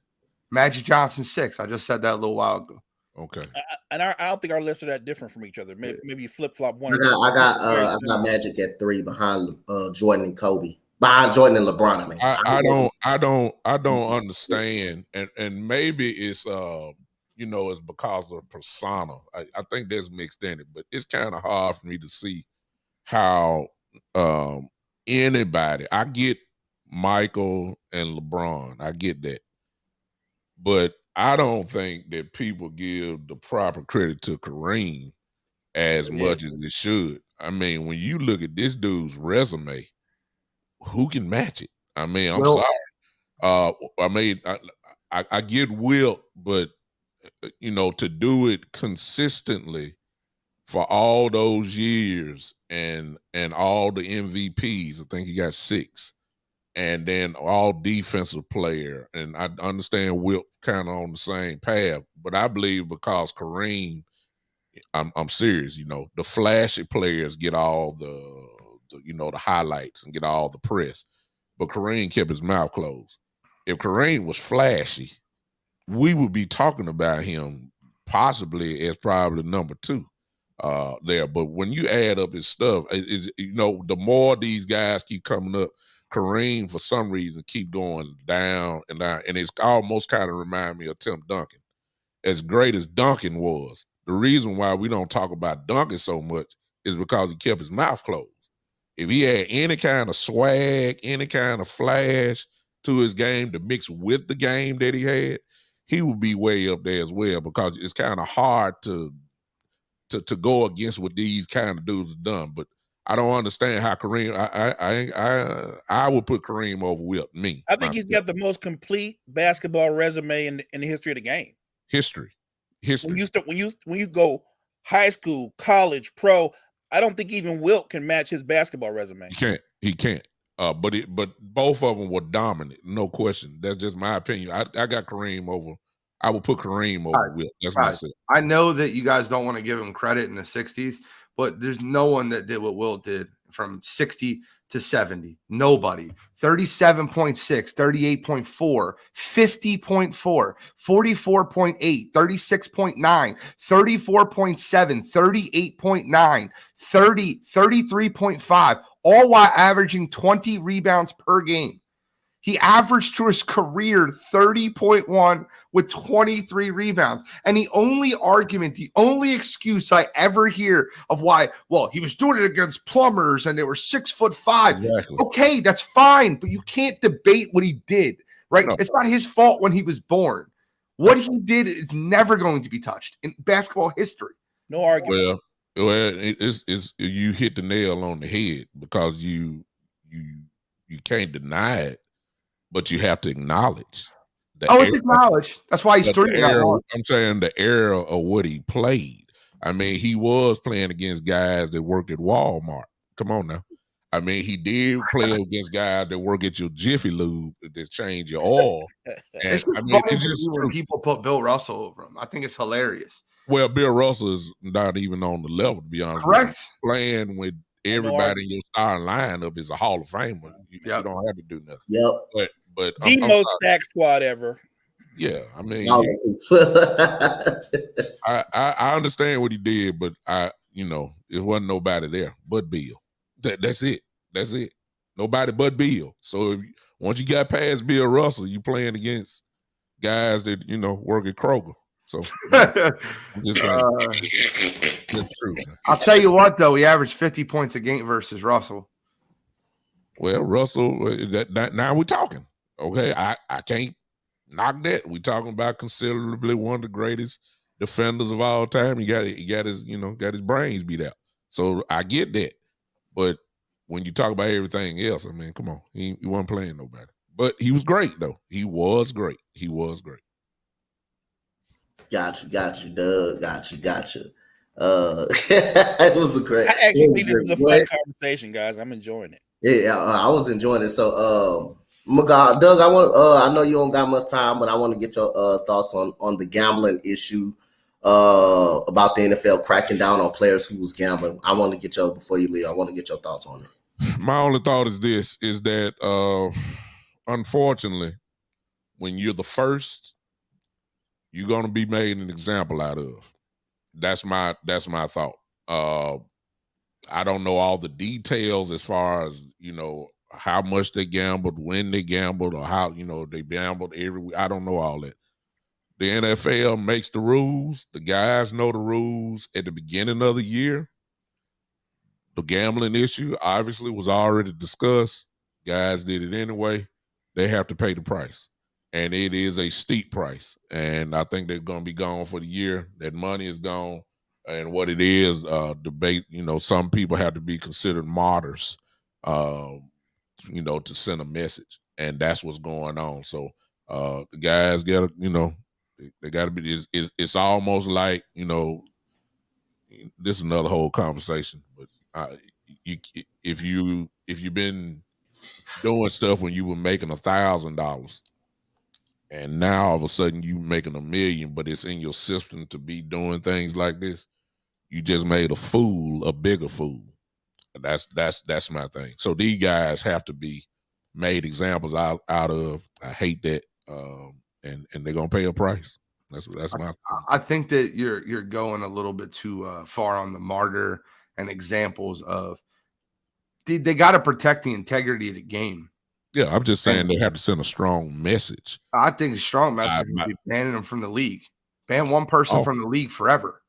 Magic Johnson 6. I just said that a little while ago. Okay. And I don't think our lists are that different from each other. Maybe you flip flop one. I got Magic at 3 behind Jordan and Kobe. Behind Jordan and LeBron. I mean, I don't understand, and maybe it's it's because of persona. I think that's mixed in it, but it's kind of hard for me to see how anybody. I get Michael and LeBron. I get that, but I don't think that people give the proper credit to Kareem as much as it should. I mean, when you look at this dude's resume, who can match it? I mean, I'm sorry. I mean, I get Wilt, but to do it consistently for all those years and all the MVPs, I think he got 6, and then all defensive player. And I understand Wilt kind of on the same path, but I believe because Kareem, I'm serious. The flashy players get all the highlights and get all the press, but Kareem kept his mouth closed. If Kareem was flashy, we would be talking about him possibly as probably number 2 there. But when you add up his stuff, the more these guys keep coming up, Kareem for some reason keep going down and down, and it's almost kind of remind me of Tim Duncan. As great as Duncan was, the reason why we don't talk about Duncan so much is because he kept his mouth closed. If he had any kind of swag, any kind of flash to his game to mix with the game that he had, he would be way up there as well, because it's kind of hard to go against what these kind of dudes have done. But I don't understand how Kareem. I would put Kareem over Wilt. I think he's got the most complete basketball resume in the history of the game. History. When you go high school, college, pro, I don't think even Wilt can match his basketball resume. He can't. But both of them were dominant, no question. That's just my opinion. I got Kareem over. I would put Kareem over Wilt. That's myself. I know that you guys don't want to give him credit in the 60s, but there's no one that did what Wilt did from 60 to 70. Nobody. 37.6, 38.4, 50.4, 44.8, 36.9, 34.7, 38.9, 30, 33.5, all while averaging 20 rebounds per game. He averaged through his career 30.1 with 23 rebounds. And the only excuse I ever hear of why, well, he was doing it against plumbers and they were 6'5". Exactly. Okay, that's fine, but you can't debate what he did, right? No. It's not his fault when he was born. What he did is never going to be touched in basketball history. No argument. Well, it's you hit the nail on the head, because you can't deny it. But you have to acknowledge. It's acknowledged. That's why he's 3. I'm saying the era of what he played. I mean, he was playing against guys that worked at Walmart. Come on now. I mean, he did play against guys that work at your Jiffy Lube that change your oil. And it's just when people put Bill Russell over him. I think it's hilarious. Well, Bill Russell is not even on the level, to be honest. Correct. Playing with everybody in your starting lineup is a Hall of Famer. You don't have to do nothing. Yep. But the most stacked squad ever. Yeah, I mean, I understand what he did, but it wasn't nobody there but Bill. That's it. Nobody but Bill. So once you got past Bill Russell, you playing against guys that work at Kroger. So I'm just saying, it's true. I'll tell you what, though, he averaged 50 points a game versus Russell. Well, Russell, now we're talking. Okay, I can't knock that. We're talking about considerably one of the greatest defenders of all time. He got his got his brains beat out. So I get that, but when you talk about everything else, I mean, come on, he wasn't playing nobody. But he was great though. He was great. He was great. Got you, Doug. Got you. It was a great. I actually think this is a fun conversation, guys. I'm enjoying it. Yeah, I was enjoying it. So, Doug, I want. I know you don't got much time, but I want to get your thoughts on the gambling issue. About the NFL cracking down on players who was gambling. I want to get your before you leave. I want to get your thoughts on it. My only thought is this: is that unfortunately, when you're the first, you're going to be made an example out of. That's my thought. I don't know all the details as far as how much they gambled, when they gambled, or how they gambled every week. I don't know all that. The NFL makes the rules. The guys know the rules at the beginning of the year. The gambling issue obviously was already discussed. Guys did it anyway. They have to pay the price. And it is a steep price. And I think they're going to be gone for the year. That money is gone. And what it is, debate, some people have to be considered martyrs, to send a message. And that's what's going on. So the guys got to, they got to be, it's almost like, this is another whole conversation, but if you've been doing stuff when you were making $1,000 and now all of a sudden you making $1 million, but it's in your system to be doing things like this, you just made a bigger fool. That's my thing. So these guys have to be made examples out of. I hate that. And they're gonna pay a price. That's my thing. I think that you're going a little bit too far on the martyr and examples of they got to protect the integrity of the game. Yeah, I'm just saying they have to send a strong message. I think a strong message would be banning them from the league. Ban one person from the league forever.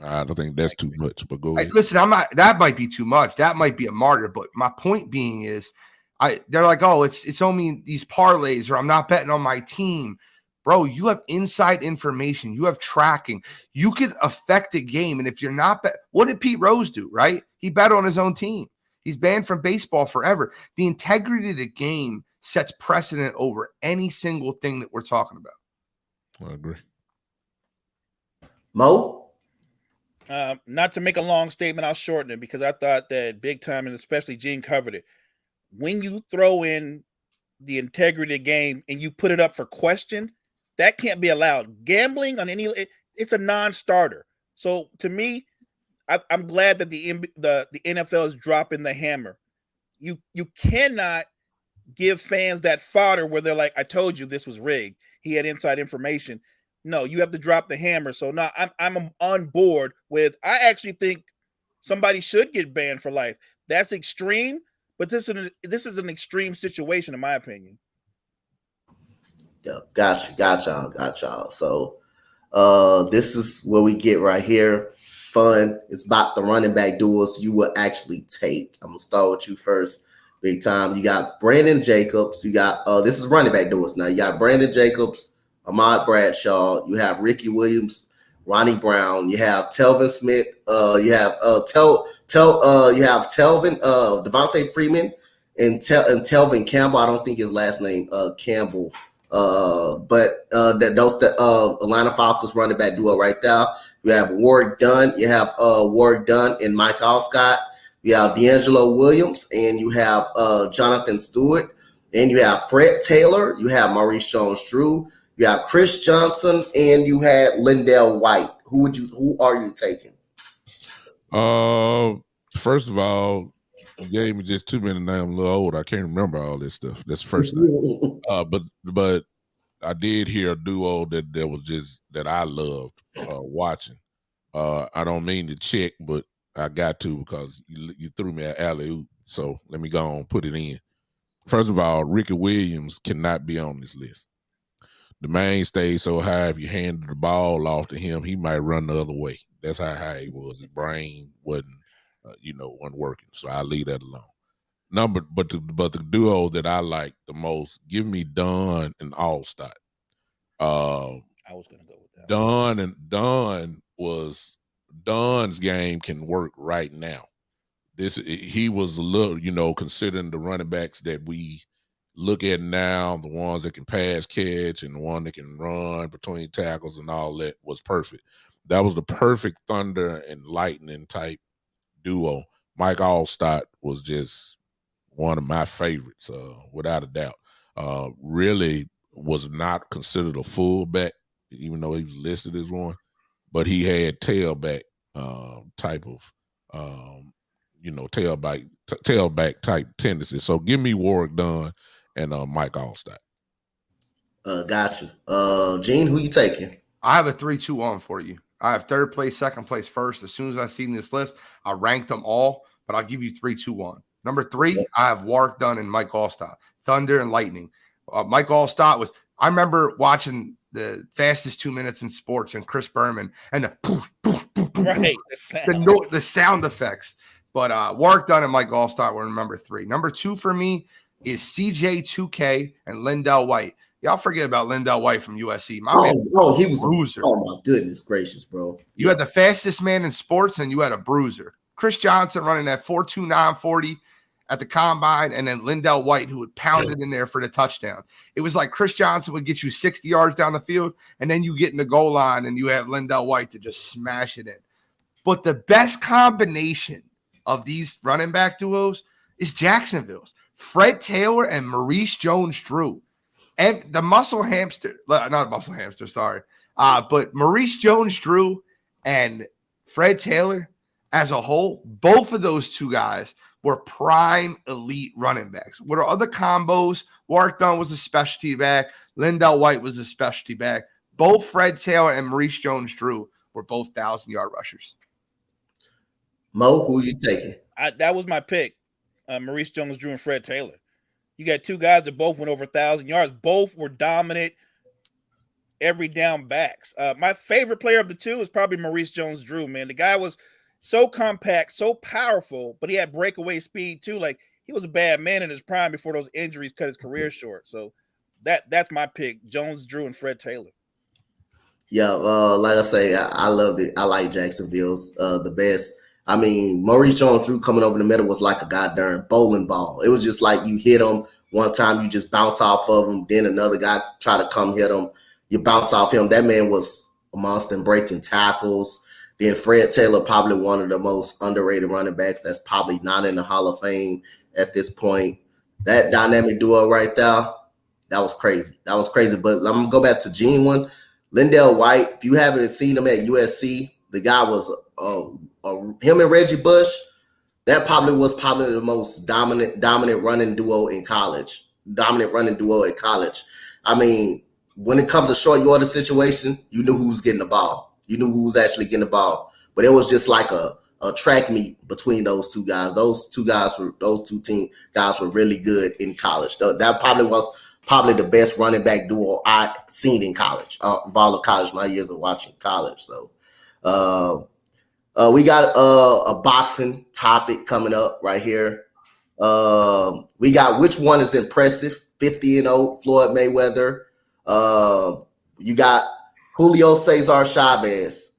I don't think that's too much, but go ahead. Listen, that might be too much. That might be a martyr, but my point being is they're like, oh, it's only these parlays, or I'm not betting on my team. Bro, you have inside information. You have tracking. You could affect the game. And if you're not what did Pete Rose do, right? He bet on his own team. He's banned from baseball forever. The integrity of the game sets precedent over any single thing that we're talking about. I agree. Mo? Not to make a long statement, I'll shorten it because I thought that big time, and especially Gene covered it. When you throw in the integrity of the game and you put it up for question, that can't be allowed. Gambling on it's a non-starter. So to me, I'm glad that the NFL is dropping the hammer. You cannot give fans that fodder where they're like, I told you this was rigged. He had inside information. No, you have to drop the hammer. So now I'm on board with, I actually think somebody should get banned for life. That's extreme, but this is an extreme situation in my opinion. Yeah, got y'all. So this is where we get right here. Fun. It's about the running back duels you will actually take. I'm gonna start with you first, big time. You got Brandon Jacobs. You got this is running back duels now. You got Brandon Jacobs, Ahmad Bradshaw. You have Ricky Williams, Ronnie Brown. You have Telvin Smith. You have you have Telvin Devontae Freeman and Telvin Campbell. I don't think his last name Campbell. But those Atlanta Falcons running back duo right there. You have Warwick Dunn. You have Warwick Dunn and Mike Alstott. You have D'Angelo Williams, and you have Jonathan Stewart, and you have Fred Taylor. You have Maurice Jones-Drew. You have Chris Johnson, and you had Lindell White. Who are you taking? First of all, you gave me just 2 minutes. Now I'm a little old. I can't remember all this stuff. That's the first thing. But I did hear a duo that was just that I loved watching. I don't mean to check, but I got to because you threw me an alley-oop. So let me go on, put it in. First of all, Ricky Williams cannot be on this list. The man stays so high. If you handed the ball off to him, he might run the other way. That's how high he was. His brain wasn't working. So I'll leave that alone. but the duo that I like the most, give me Dunn and Allstott. I was gonna go with that. Dunn's game can work right now. He was a little, considering the running backs that we look at now, the ones that can pass catch and the one that can run between tackles and all that was perfect. That was the perfect thunder and lightning type duo. Mike Allstott was just one of my favorites, without a doubt. Really was not considered a fullback, even though he was listed as one, but he had tailback type of, tailback type tendency. So give me Warwick Dunn and Mike Allstott. Got you. Gene, who you taking? I have a 3-2-1 for you. I have third place, second place, first. As soon as I seen this list, I ranked them all, but I'll give you 3-2-1. Number 3, I have Warwick Dunn and Mike Allstott. Thunder and lightning. Mike Allstott I remember watching the fastest 2 minutes in sports and Chris Berman and the poof, poof, poof, poof, Right, the sound effects. But Warwick Dunn and Mike Allstott were number 3. Number 2 for me is CJ2K and Lindell White. Y'all forget about Lindell White from USC. He was a bruiser. Oh my goodness gracious, bro! You had the fastest man in sports, and you had a bruiser. Chris Johnson running that 4.29 40 at the combine, and then Lindell White, who would pound it in there for the touchdown. It was like Chris Johnson would get you 60 yards down the field, and then you get in the goal line, and you have Lindell White to just smash it in. But the best combination of these running back duos is Jacksonville's. Fred Taylor and Maurice Jones-Drew. And the muscle hamster, not muscle hamster, sorry. But Maurice Jones-Drew and Fred Taylor as a whole, both of those two guys were prime elite running backs. What are other combos? Warwick Dunn was a specialty back. Lindell White was a specialty back. Both Fred Taylor and Maurice Jones-Drew were both 1,000-yard rushers. Mo, who are you taking? That was my pick. Maurice Jones-Drew and Fred Taylor. You got two guys that both went over 1,000 yards. Both were dominant every down backs. My favorite player of the two is probably Maurice Jones-Drew, man. The guy was so compact, so powerful, but he had breakaway speed too. Like, he was a bad man in his prime before those injuries cut his career short. So that's my pick, Jones-Drew and Fred Taylor. Yeah, like I say, I love it. I like Jacksonville's the best. I mean, Maurice Jones-Drew coming over the middle was like a goddamn bowling ball. It was just like you hit him one time, you just bounce off of him, then another guy try to come hit him, you bounce off him. That man was a monster in breaking tackles. Then Fred Taylor, probably one of the most underrated running backs that's probably not in the Hall of Fame at this point. That dynamic duo right there, that was crazy. That was crazy. But I'm going to go back to Gene one. Lindell White, if you haven't seen him at USC, the guy was him and Reggie Bush. That probably was the most dominant running duo in college. Dominant running duo in college. I mean, when it comes to short yardage situation, you knew who was getting the ball. You knew who was actually getting the ball. But it was just like a track meet between those two guys. Those two team guys were really good in college. That probably was the best running back duo I'd seen in college. Of all of college, my years of watching college. So we got a boxing topic coming up right here. We got which one is impressive? 50-0 Floyd Mayweather. You got Julio Cesar Chavez,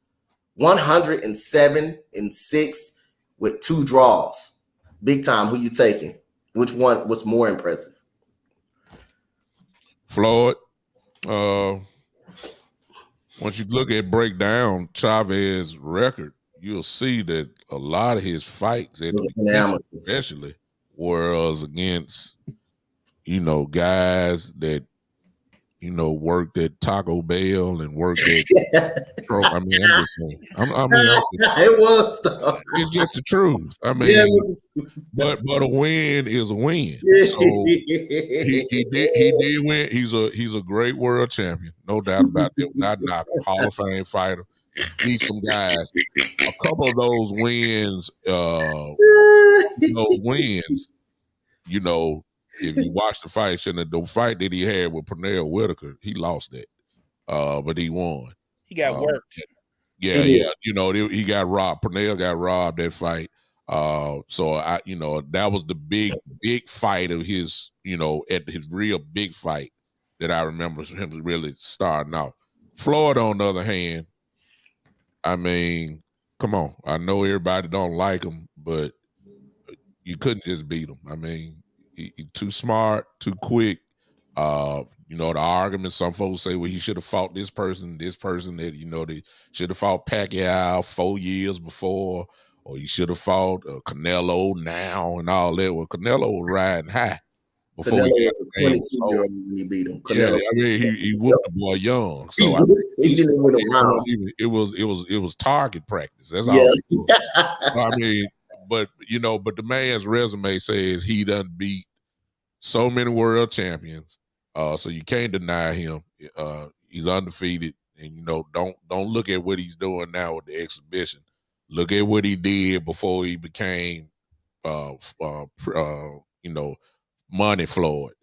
107-6 with 2 draws. Big time. Who you taking? Which one was more impressive? Floyd. Once you break down Chavez's record, you'll see that a lot of his fights, especially, were against, guys that, worked at Taco Bell and worked at. I mean, I'm just saying. It was though. It's just the truth. I mean, but a win is a win. So he did win. He's a great world champion, no doubt about it. Not Hall of Fame fighter. Beat some guys. A couple of those wins, if you watch the fight, the fight that he had with Pernell Whitaker, he lost that, but he won. He got worked. Yeah. He got robbed. Pernell got robbed that fight. So that was the big fight of his, at his real big fight that I remember him really starting out. Floyd, on the other hand, I mean, come on. I know everybody don't like him, but you couldn't just beat him. I mean, he too smart, too quick. The argument, some folks say, well, he should have fought this person, that, they should have fought Pacquiao 4 years before, or he should have fought Canelo now and all that. Well, Canelo was riding high before Canelo he got was the name. 22-year-old when he beat him. Yeah, Canelo. I mean, he whooped the boy young. So he didn't win a round. It was target practice. That's Yeah. all. I mean, but the man's resume says he done beat so many world champions. So you can't deny him. He's undefeated, and don't look at what he's doing now with the exhibition. Look at what he did before he became, Money Floyd.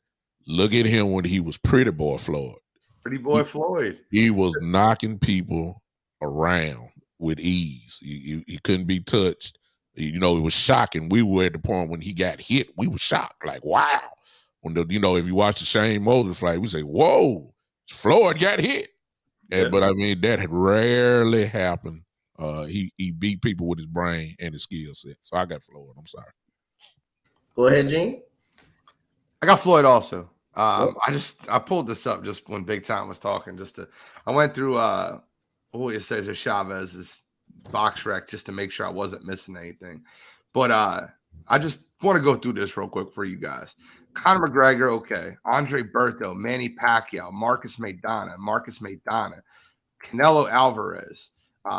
Look at him when he was Pretty Boy Floyd. Pretty Boy Floyd. He was knocking people around with ease. He couldn't be touched. It was shocking. We were at the point when he got hit. We were shocked, like, wow. When if you watch the Shane Moses fight, we say, "Whoa, Floyd got hit." But I mean, that had rarely happened. He beat people with his brain and his skill set. So I got Floyd. I'm sorry. Go ahead, Gene. I got Floyd also. I pulled this up just when Big Time was talking. I went through Julio Cesar Chavez's box rec just to make sure I wasn't missing anything. But I just want to go through this real quick for you guys. Conor McGregor, okay. Andre Berto, Manny Pacquiao, Marcus Maidana, Canelo Alvarez,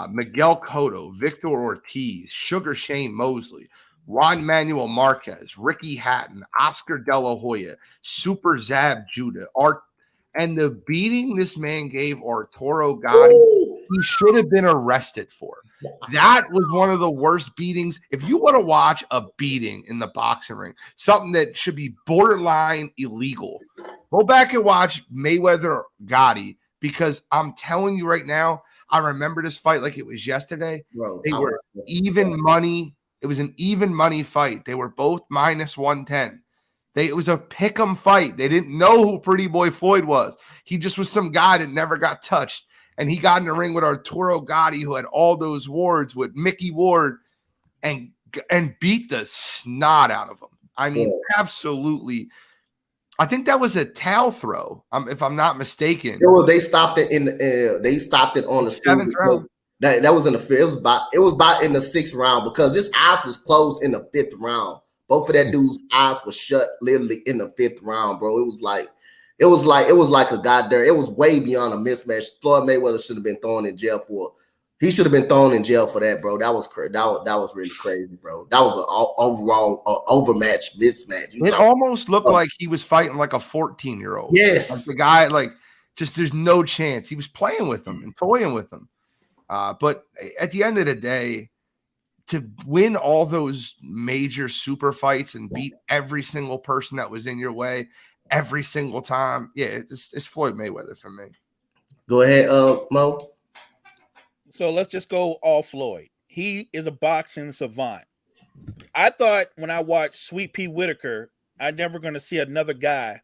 Miguel Cotto, Victor Ortiz, Sugar Shane Mosley, Juan Manuel Marquez, Ricky Hatton, Oscar De La Hoya, Super Zab Judah, and the beating this man gave Arturo Gotti, he should have been arrested for. That was one of the worst beatings. If you want to watch a beating in the boxing ring, something that should be borderline illegal, go back and watch Mayweather Gotti, because I'm telling you right now, I remember this fight like it was yesterday. Bro, they were even money. It was an even money fight. They were both minus 110. It was a pick'em fight. They didn't know who Pretty Boy Floyd was. He just was some guy that never got touched. And he got in the ring with Arturo Gotti, who had all those wards with Mickey Ward, and beat the snot out of him. I mean, absolutely. I think that was a towel throw, if I'm not mistaken. They stopped it they stopped it on the 7th round. That was in the fifth. It was about in the 6th round, because his eyes was closed in the 5th round. Both of that dude's eyes were shut literally in the 5th round, bro. It was like a goddamn. It was way beyond a mismatch. Floyd Mayweather should have been thrown in jail for. He should have been thrown in jail for that, bro. That was crazy. That was really crazy, bro. That was an overall overmatch mismatch. It almost looked like he was fighting like a 14-year-old. Yes, like the guy, just there's no chance. He was playing with him and toying with him. But at the end of the day, to win all those major super fights and beat every single person that was in your way every single time, it's Floyd Mayweather for me. Go ahead, Mo. So let's just go all Floyd. He is a boxing savant. I thought when I watched Sweet Pea Whitaker, I'm never going to see another guy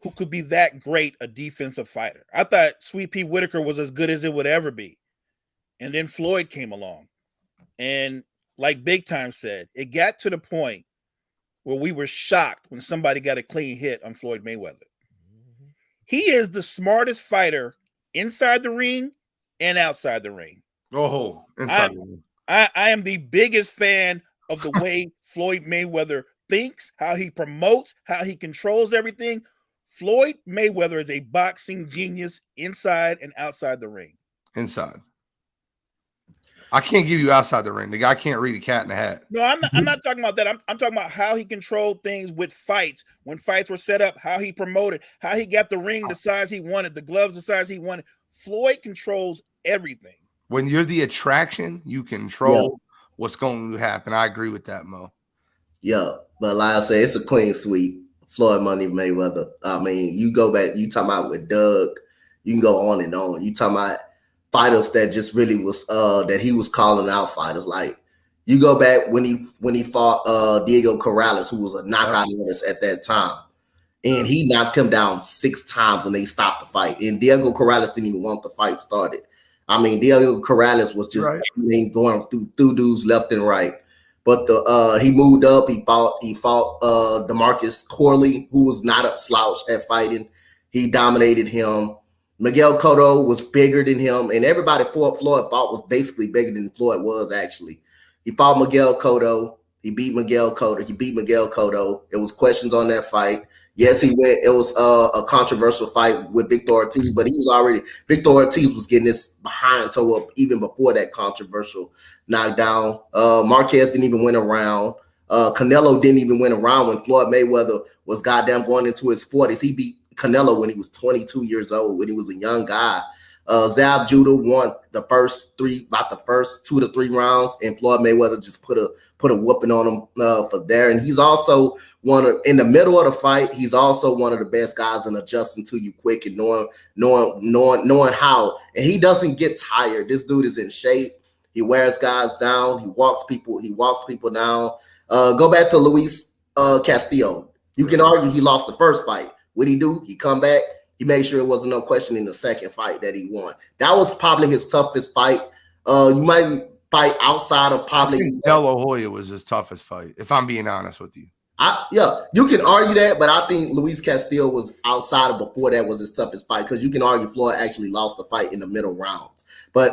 who could be that great a defensive fighter. I thought Sweet Pea Whitaker was as good as it would ever be. And then Floyd came along. And like Big Time said, it got to the point where we were shocked when somebody got a clean hit on Floyd Mayweather. He is the smartest fighter inside the ring and outside the ring. Oh, inside the ring. I am the biggest fan of the way Floyd Mayweather thinks, how he promotes, how he controls everything. Floyd Mayweather is a boxing genius inside and outside the ring. Inside. I can't give you outside the ring. The guy can't read a cat in a hat. No, I'm not talking about that. I'm talking about how he controlled things with fights. When fights were set up, how he promoted, how he got the ring the size he wanted, the gloves the size he wanted. Floyd controls everything. When you're the attraction, you control what's going to happen. I agree with that, Mo. Yeah, but like I said, it's a clean sweep. Floyd Money Mayweather. I mean, you go back, you talking about with Doug, you can go on and on. You talking about fighters that just really was that he was calling out fighters. Like You go back when he fought Diego Corrales, who was a knockout artist at that time. And he knocked him down 6 times when they stopped the fight. And Diego Corrales didn't even want the fight started. I mean, Diego Corrales was just going through dudes left and right. But he moved up. He fought DeMarcus Corley, who was not a slouch at fighting. He dominated him. Miguel Cotto was bigger than him, and everybody Floyd fought was basically bigger than Floyd was actually. He fought Miguel Cotto. He beat Miguel Cotto. It was questions on that fight. Yes, he went. It was a controversial fight with Victor Ortiz, but Victor Ortiz was getting this behind toe up even before that controversial knockdown. Marquez didn't even win a round. Canelo didn't even win a round when Floyd Mayweather was goddamn going into his 40s. He beat Canelo when he was 22 years old, when he was a young guy. Zab Judah won the first 2 to 3 rounds, and Floyd Mayweather just put a whooping on him for there. And he's also in the middle of the fight. He's also one of the best guys in adjusting to you quick and knowing how. And he doesn't get tired. This dude is in shape. He wears guys down. He walks people down. Go back to Luis Castillo. You can argue he lost the first fight. What'd he do? He come back. He made sure it wasn't no question in the second fight that he won. That was probably his toughest fight. You might fight outside of probably. I think De La Hoya was his toughest fight, if I'm being honest with you. You can argue that, but I think Luis Castillo was outside of before that was his toughest fight, because you can argue Floyd actually lost the fight in the middle rounds. But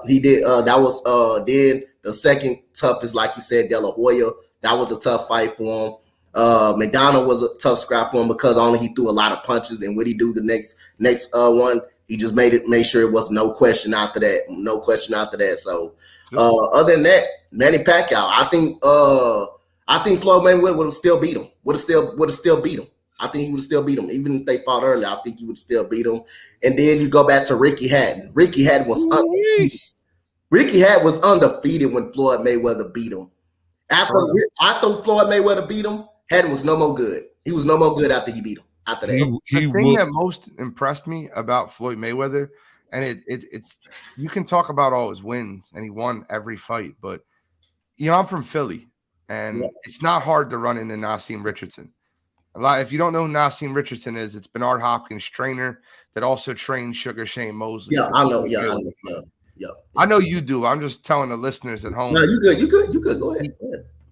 he did. That was then the second toughest, like you said, De La Hoya. That was a tough fight for him. McDonald was a tough scrap for him because only he threw a lot of punches, and what he do the next one, he just made sure it was no question after that. So other than that, Manny Pacquiao, I think Floyd Mayweather would have still beat him. I think he would have still beat him. Even if they fought earlier, I think he would still beat him. And then you go back to Ricky Hatton. Ricky Hatton was undefeated. Ricky Hatton was undefeated when Floyd Mayweather beat him. After Floyd Mayweather beat him, Hatton was no more good. He was no more good after he beat him. After that, the thing that most impressed me about Floyd Mayweather, and it's you can talk about all his wins, and he won every fight, but I'm from Philly, and it's not hard to run into Nassim Richardson. If you don't know who Nassim Richardson is, it's Bernard Hopkins' trainer that also trained Sugar Shane Mosley. Yeah, I know. I know you do. I'm just telling the listeners at home. No, you good. Go ahead.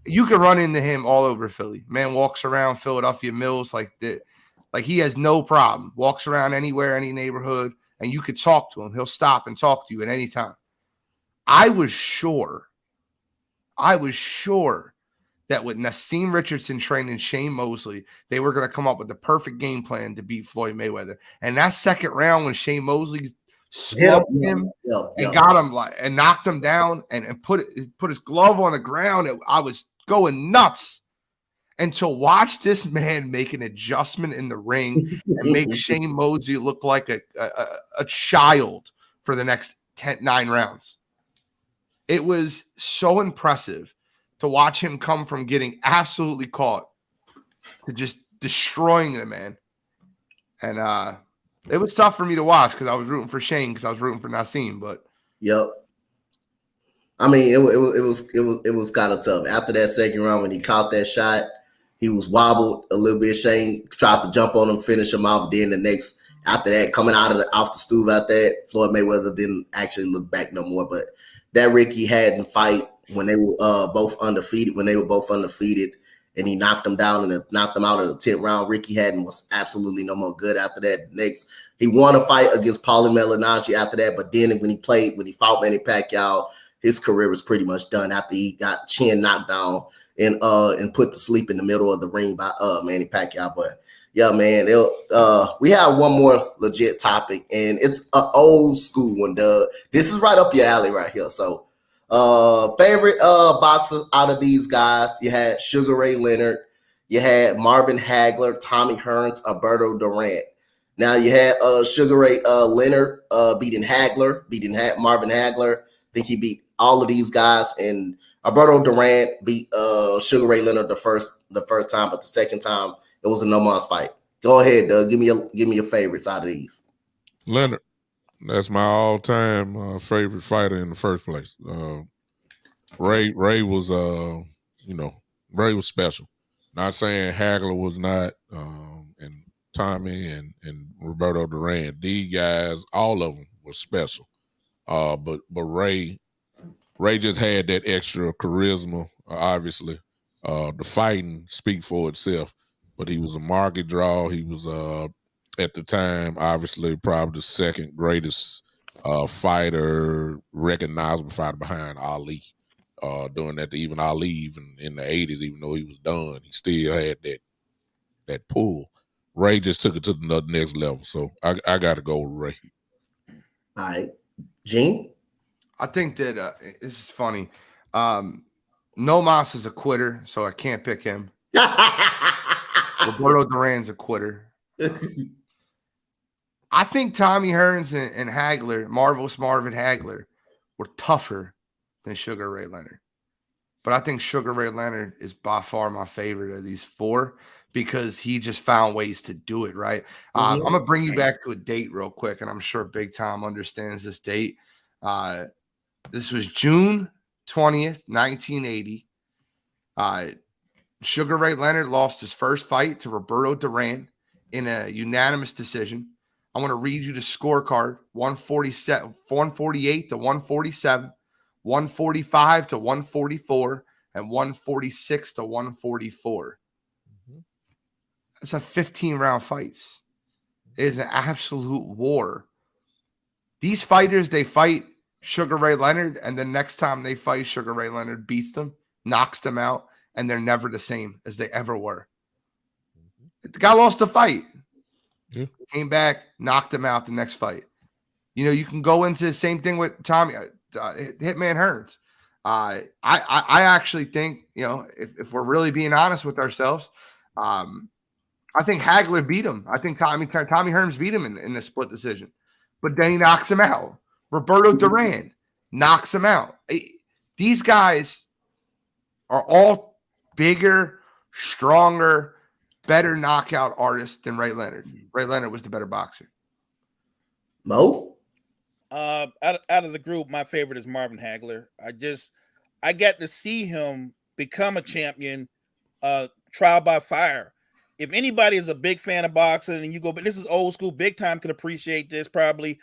You can run into him all over Philly. Man walks around Philadelphia Mills like that. Like he has no problem. Walks around anywhere, any neighborhood, and you could talk to him. He'll stop and talk to you at any time. I was sure that with Nassim Richardson training Shane Mosley, they were going to come up with the perfect game plan to beat Floyd Mayweather. And that second round when Shane Mosley slumped him and got him and knocked him down and put his glove on the ground, I was going nuts. And to watch this man make an adjustment in the ring and make Shane Mosley look like a child for the next 9 rounds. It was so impressive to watch him come from getting absolutely caught to just destroying the man. And it was tough for me to watch because I was rooting for Shane because I was rooting for Nassim. But I mean, it was kind of tough. After that second round, when he caught that shot, he was wobbled a little bit. Shane tried to jump on him, finish him off. Then after that, coming off the stool after that, Floyd Mayweather didn't actually look back no more. But that Ricky Hatton fight when they were both undefeated, and he knocked him down and knocked him out in the 10th round. Ricky Hatton was absolutely no more good after that. Next, he won a fight against Paulie Malignaggi after that, but then when he fought Manny Pacquiao, his career was pretty much done after he got chin knocked down and put to sleep in the middle of the ring by Manny Pacquiao. But yeah, man, we have one more legit topic, and it's an old school one. This is right up your alley right here. So favorite boxers out of these guys, you had Sugar Ray Leonard, you had Marvin Hagler, Tommy Hearns, Alberto Durant. Now you had Sugar Ray Leonard beating Marvin Hagler. I think he beat all of these guys, and Alberto Durant beat Sugar Ray Leonard the first time, but the second time it was a no-mas fight. Go ahead, Doug. Give me your favorites out of these. Leonard. That's my all-time favorite fighter in the first place. Ray was Ray was special. Not saying Hagler was not, and Tommy and Roberto Duran. These guys, all of them were special. But Ray just had that extra charisma. Obviously, the fighting speak for itself. But he was a market draw. He was at the time, obviously, probably the second greatest fighter, recognizable fighter behind Ali. Doing that to even Ali, even in the 80s, even though he was done, he still had that pull. Ray just took it to the next level. So I got to go with Ray. All right. Gene? I think that this is funny. No Mas is a quitter, so I can't pick him. Roberto Duran's a quitter. I think Tommy Hearns and Hagler, Marvelous Marvin Hagler, were tougher than Sugar Ray Leonard. But I think Sugar Ray Leonard is by far my favorite of these four because he just found ways to do it, right? I'm going to bring you back to a date real quick, and I'm sure Big Tom understands this date. This was June 20th, 1980. Sugar Ray Leonard lost his first fight to Roberto Duran in a unanimous decision. I want to read you the scorecard: 148 to 147, 145 to 144, and 146 to 144. That's a 15-round fights. It is an absolute war. These fighters, they fight Sugar Ray Leonard, and the next time they fight, Sugar Ray Leonard beats them, knocks them out, and they're never the same as they ever were. The guy lost the fight. Yeah. Came back, knocked him out the next fight. You know, you can go into the same thing with Tommy, Hitman Hearns. I actually think, you know, if we're really being honest with ourselves, I think Hagler beat him. I think Tommy Hearns beat him in the split decision. But then he knocks him out. Roberto Duran knocks him out. These guys are all bigger, stronger, better knockout artists than Ray Leonard. Ray Leonard was the better boxer. Mo? Out of the group, my favorite is Marvin Hagler. I got to see him become a champion, trial by fire. If anybody is a big fan of boxing and you go, but this is old school, Big Time could appreciate this probably.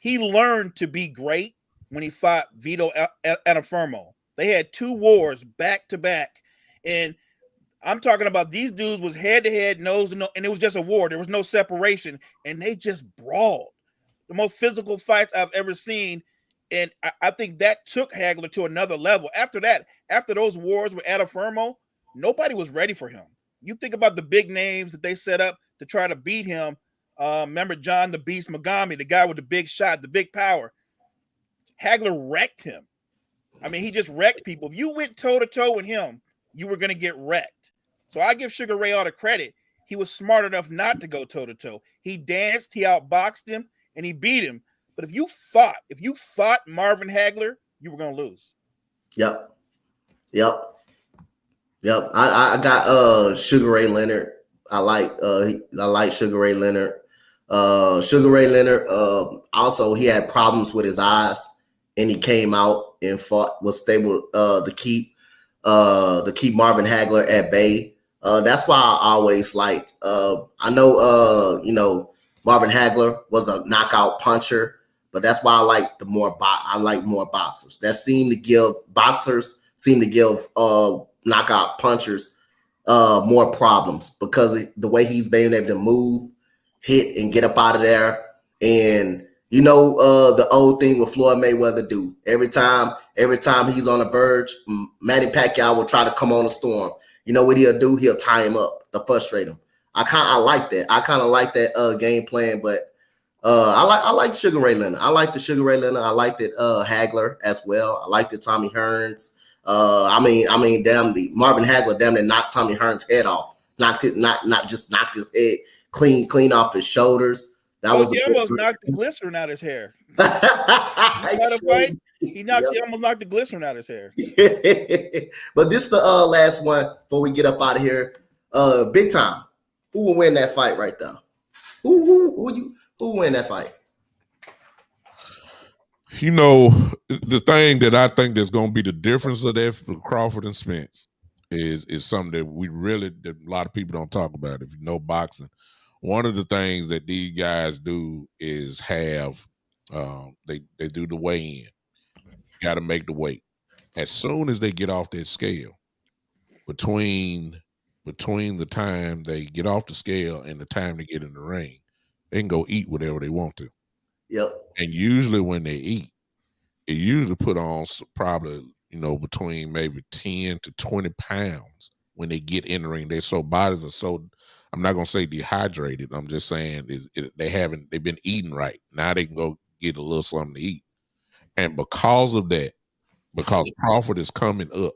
He learned to be great when he fought Vito Antuofermo. They had two wars back to back. And I'm talking about these dudes was head to head, nose to nose, and it was just a war. There was no separation, and they just brawled. The most physical fights I've ever seen. And I think that took Hagler to another level. After that, after those wars with Antuofermo, nobody was ready for him. You think about the big names that they set up to try to beat him. Remember John the Beast Magami, the guy with the big shot, the big power. Hagler wrecked him. I mean, he just wrecked people. If you went toe-to-toe with him, you were going to get wrecked. So I give Sugar Ray all the credit. He was smart enough not to go toe-to-toe. He danced, he outboxed him, and he beat him. But if you fought Marvin Hagler, you were going to lose. Yep. I got Sugar Ray Leonard. I like Sugar Ray Leonard. Sugar Ray Leonard, also he had problems with his eyes, and he came out and was able to keep Marvin Hagler at bay. That's why I always like. I know Marvin Hagler was a knockout puncher, but that's why I like more boxers. Boxers seem to give knockout punchers more problems because the way he's being able to move, hit, and get up out of there. And the old thing with Floyd Mayweather do. Every time he's on the verge, Manny Pacquiao will try to come on a storm. You know what he'll do? He'll tie him up to frustrate him. I like that. I kind of like that game plan, but I like Sugar Ray Leonard. I like the Sugar Ray Leonard. I like that Hagler as well. I like the Tommy Hearns. The Marvin Hagler damn near knocked Tommy Hearns' head off. Not just knocked his head clean off his shoulders. He almost knocked the glycerin out his hair. He almost knocked the glycerin out his hair. But this is the last one before we get up out of here. Big Time. Who will win that fight right there? Who will win that fight? You know, the thing that I think that's going to be the difference of that for Crawford and Spence is something that a lot of people don't talk about. If you know boxing, one of the things that these guys do is have they do the weigh-in. Got to make the weight. As soon as they get off that scale, between the time they get off the scale and the time they get in the ring, they can go eat whatever they want to. Yep. And usually when they eat, it usually put on probably, between maybe 10 to 20 pounds when they get in the ring. Their bodies are so, I'm not going to say dehydrated. I'm just saying they've been eating right. Now they can go get a little something to eat. And because of that, because Crawford is coming up,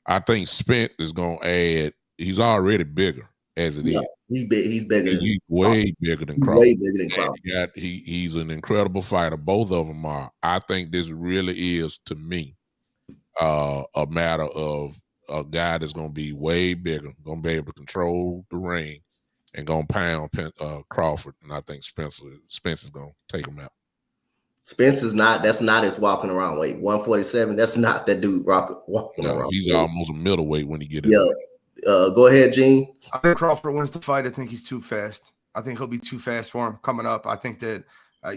I think Spence is going to add, he's already bigger as it is. He's bigger. He's way bigger than Crawford. Way bigger than Crawford. He's an incredible fighter. Both of them are. I think this really is, to me, a matter of a guy that's going to be way bigger, going to be able to control the ring, and going to pound Crawford. And I think Spence is going to take him out. Spence is not. That's not his walking around weight. 147. That's not that dude walking around. He's almost a middleweight when he get in. Yeah. Go ahead, Gene. I think Crawford wins the fight. I think he's too fast. I think he'll be too fast for him coming up. I think that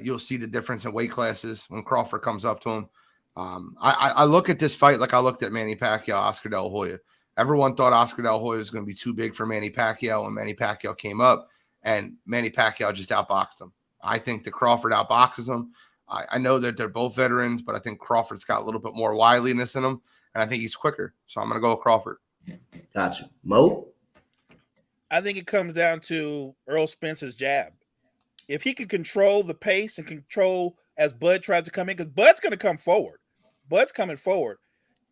you'll see the difference in weight classes when Crawford comes up to him. I look at this fight like I looked at Manny Pacquiao, Oscar De La Hoya. Everyone thought Oscar De La Hoya was going to be too big for Manny Pacquiao when Manny Pacquiao came up, and Manny Pacquiao just outboxed him. I think that Crawford outboxes him. I know that they're both veterans, but I think Crawford's got a little bit more wiliness in him, and I think he's quicker. So I'm going to go with Crawford. Got you. Mo? I think it comes down to Earl Spence's jab. If he can control the pace and control as Bud tries to come in, because Bud's going to come forward. Bud's coming forward.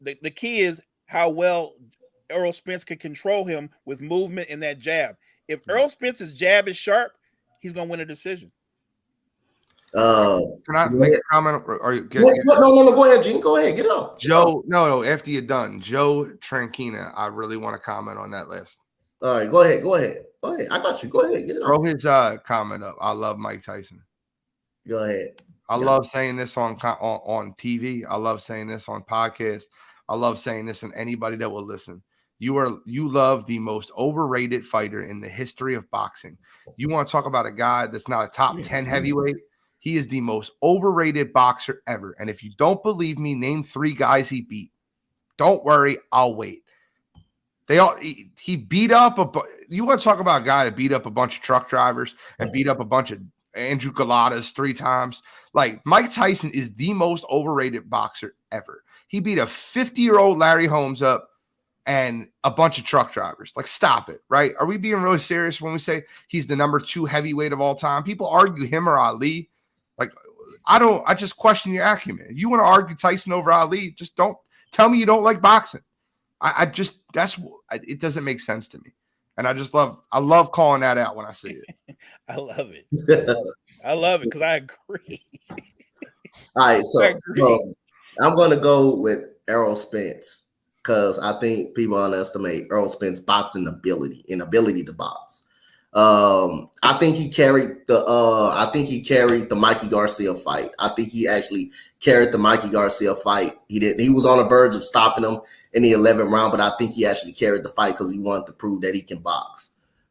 The key is how well Earl Spence can control him with movement and that jab. If Earl Spence's jab is sharp, he's going to win a decision. Can I make a comment? Or you get, no, go ahead, Gene. Go ahead, get it off. Joe, no, after you're done, Joe Tranquina, I really want to comment on that list. All right, go ahead. I got you. Go ahead, get it Throw off. his comment up. I love Mike Tyson. Go ahead. I love saying this on TV. I love saying this on podcasts. I love saying this, and anybody that will listen. You love the most overrated fighter in the history of boxing. You want to talk about a guy that's not a top 10 heavyweight? He is the most overrated boxer ever. And if you don't believe me, name 3 guys he beat. Don't worry, I'll wait. He beat up you want to talk about a guy that beat up a bunch of truck drivers and beat up a bunch of Andrew Galatas 3 times. Like, Mike Tyson is the most overrated boxer ever. He beat a 50-year-old Larry Holmes up and a bunch of truck drivers. Like, stop it, right? Are we being really serious when we say he's the number 2 heavyweight of all time? People argue him or Ali. Like, I just question your acumen. If you want to argue Tyson over Ali, just don't tell me you don't like boxing. It doesn't make sense to me. And I love calling that out when I see it. I love it. I love it because I agree. All right, so I'm going to go with Errol Spence because I think people underestimate Errol Spence's boxing ability to box. I think he carried the Mikey Garcia fight. I think he actually carried the Mikey Garcia fight. He was on the verge of stopping him in the 11th round, but I think he actually carried the fight because he wanted to prove that he can box.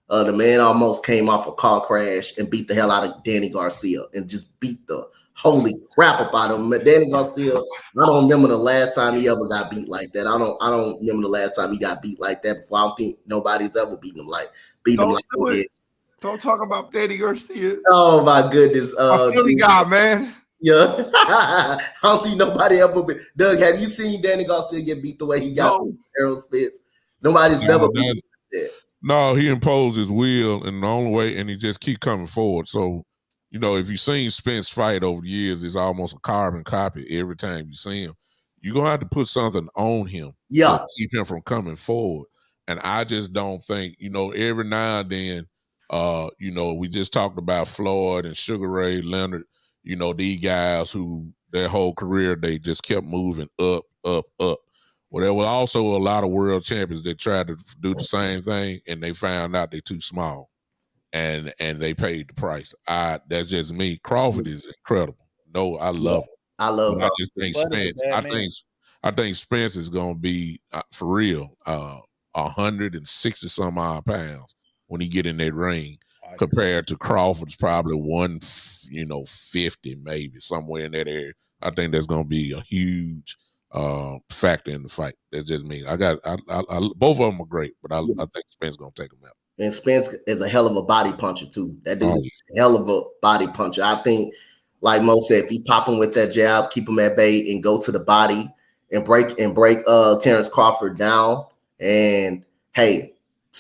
The man almost came off a car crash and beat the hell out of Danny Garcia and just beat the holy crap about him. Danny Garcia, I don't remember the last time he ever got beat like that. I don't remember the last time he got beat like that before. I don't think nobody's ever beaten him like he did. Don't talk about Danny Garcia. Oh my goodness. Philly guy, man. Yeah. I don't think nobody ever been. Doug, have you seen Danny Garcia get beat the way he got Errol Spence? Nobody's never beat him. No, he imposed his will in the only way, and he just keep coming forward. So, if you've seen Spence fight over the years, it's almost a carbon copy every time you see him. You're going to have to put something on him to keep him from coming forward. And I just don't think, every now and then, we just talked about Floyd and Sugar Ray Leonard, these guys who their whole career, they just kept moving up, up, up. Well, there were also a lot of world champions that tried to do the same thing, and they found out they're too small, and they paid the price. That's just me. Crawford is incredible. No, I love him. I love. I just think Bud is a Spence. bad man. I think Spence is going to be for real 160 some odd pounds when he get in that ring, compared to Crawford's probably 150 maybe somewhere in that area. I think that's going to be a huge factor in the fight. That's just me. I both of them are great, but I think Spence going to take them out. And Spence is a hell of a body puncher too. That dude is yeah. a hell of a body puncher. I think, like Mo said, if he pop him with that jab, keep him at bay, and go to the body and break Terrence Crawford down. And hey,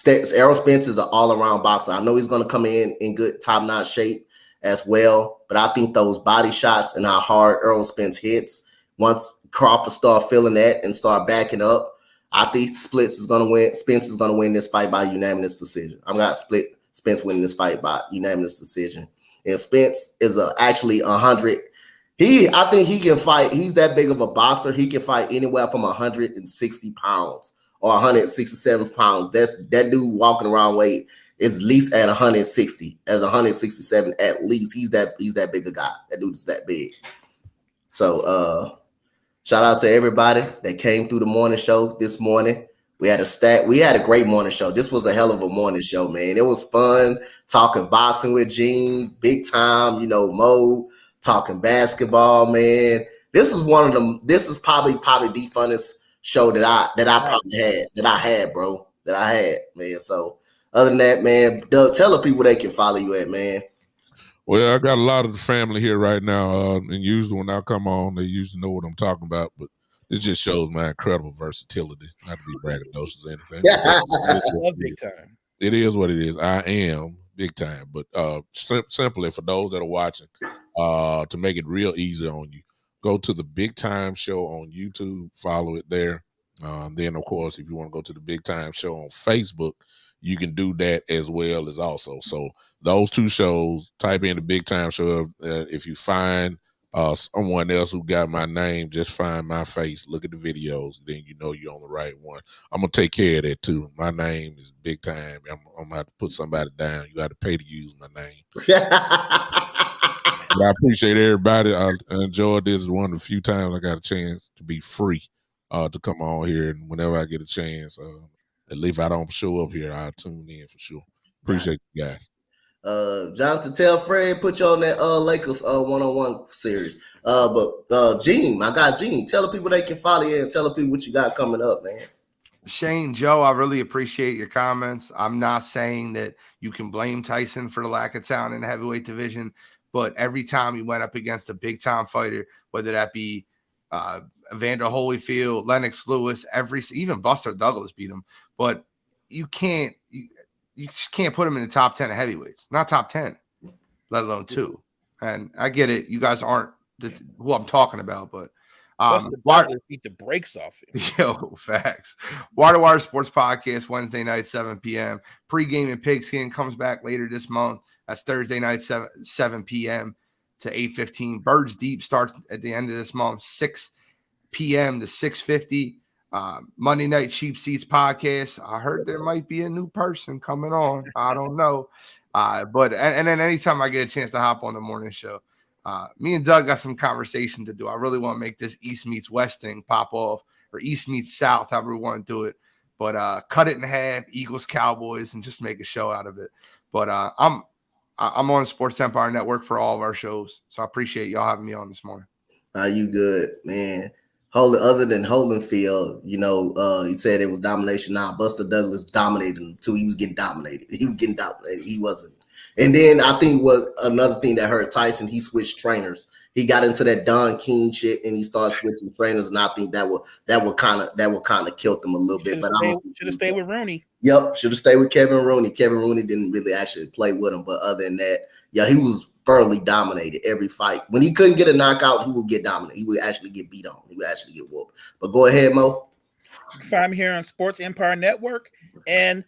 Errol Spence is an all-around boxer. I know he's going to come in good top-notch shape as well, but I think those body shots and how hard Errol Spence hits, once Crawford start feeling that and start backing up, I think Spence is going to win this fight by unanimous decision. I'm going to Spence winning this fight by unanimous decision. And Spence is actually 100. I think he can fight. He's that big of a boxer. He can fight anywhere from 160 pounds or 167 pounds. That dude walking around weight is at least at 160, as 167 at least. He's that big a guy. That dude's that big. So shout out to everybody that came through the morning show this morning. We had a great morning show. This was a hell of a morning show, man. It was fun talking boxing with Gene, big time, Mo, talking basketball, man. This is probably the funnest show that I had, man. So other than that, man, Doug, tell the people they can follow you at, man. Well, I got a lot of the family here right now, and usually when I come on, they usually know what I'm talking about, but it just shows my incredible versatility. Not to be braggadocious or anything. Big time. It is what it is. I am big time, but simply for those that are watching, to make it real easy on you, go to the Big Time Show on YouTube, follow it there. Then, of course, if you want to go to the Big Time Show on Facebook, you can do that as well as also. So those two shows, type in the Big Time Show. If you find someone else who got my name, just find my face, look at the videos, then you know you're on the right one. I'm going to take care of that too. My name is Big Time. I'm going to have to put somebody down. You got to pay to use my name. But I appreciate everybody. I enjoyed this. It's one of the few times I got a chance to be free to come on here. And whenever I get a chance, at least if I don't show up here, I'll tune in for sure. Appreciate you guys. Jonathan, tell Fred put you on that Lakers one-on-one series. But Gene, my guy Gene, tell the people they can follow you and tell the people what you got coming up, man. Shane, Joe, I really appreciate your comments. I'm not saying that you can blame Tyson for the lack of talent in the heavyweight division, but every time he went up against a big-time fighter, whether that be Evander Holyfield, Lennox Lewis, even Buster Douglas beat him, but you just can't put him in the top 10 of heavyweights, not top 10, let alone 2. And I get it. You guys aren't who I'm talking about, but beat the brakes off him. Yo, facts. Wire to Wire Sports Podcast, Wednesday night, 7 p.m. Pre-game and Pigskin comes back later this month. That's Thursday night, 7 p.m. to 8:15. Birds Deep starts at the end of this month, 6 p.m. to 6:50. Monday Night Cheap Seats Podcast. I heard there might be a new person coming on. I don't know. But then anytime I get a chance to hop on the morning show, me and Doug got some conversation to do. I really want to make this East meets West thing pop off, or East meets South, however we want to do it. But cut it in half, Eagles, Cowboys, and just make a show out of it. But I'm on Sports Empire Network for all of our shows, so I appreciate y'all having me on this morning. You good, man. Other than Holyfield, he said it was domination. Now Buster Douglas dominated him too. He was getting dominated. He wasn't. And then I think another thing that hurt Tyson, he switched trainers. He got into that Don King shit and he started switching trainers, and I think that would kind of killed him a little bit. But should have stayed with Rooney. Yep, should have stayed with Kevin Rooney. Kevin Rooney didn't really actually play with him, but other than that, yeah, he was thoroughly dominated every fight. When he couldn't get a knockout, he would get dominated. He would actually get beat on. He would actually get whooped. But go ahead, Mo. You can find me here on Sports Empire Network, and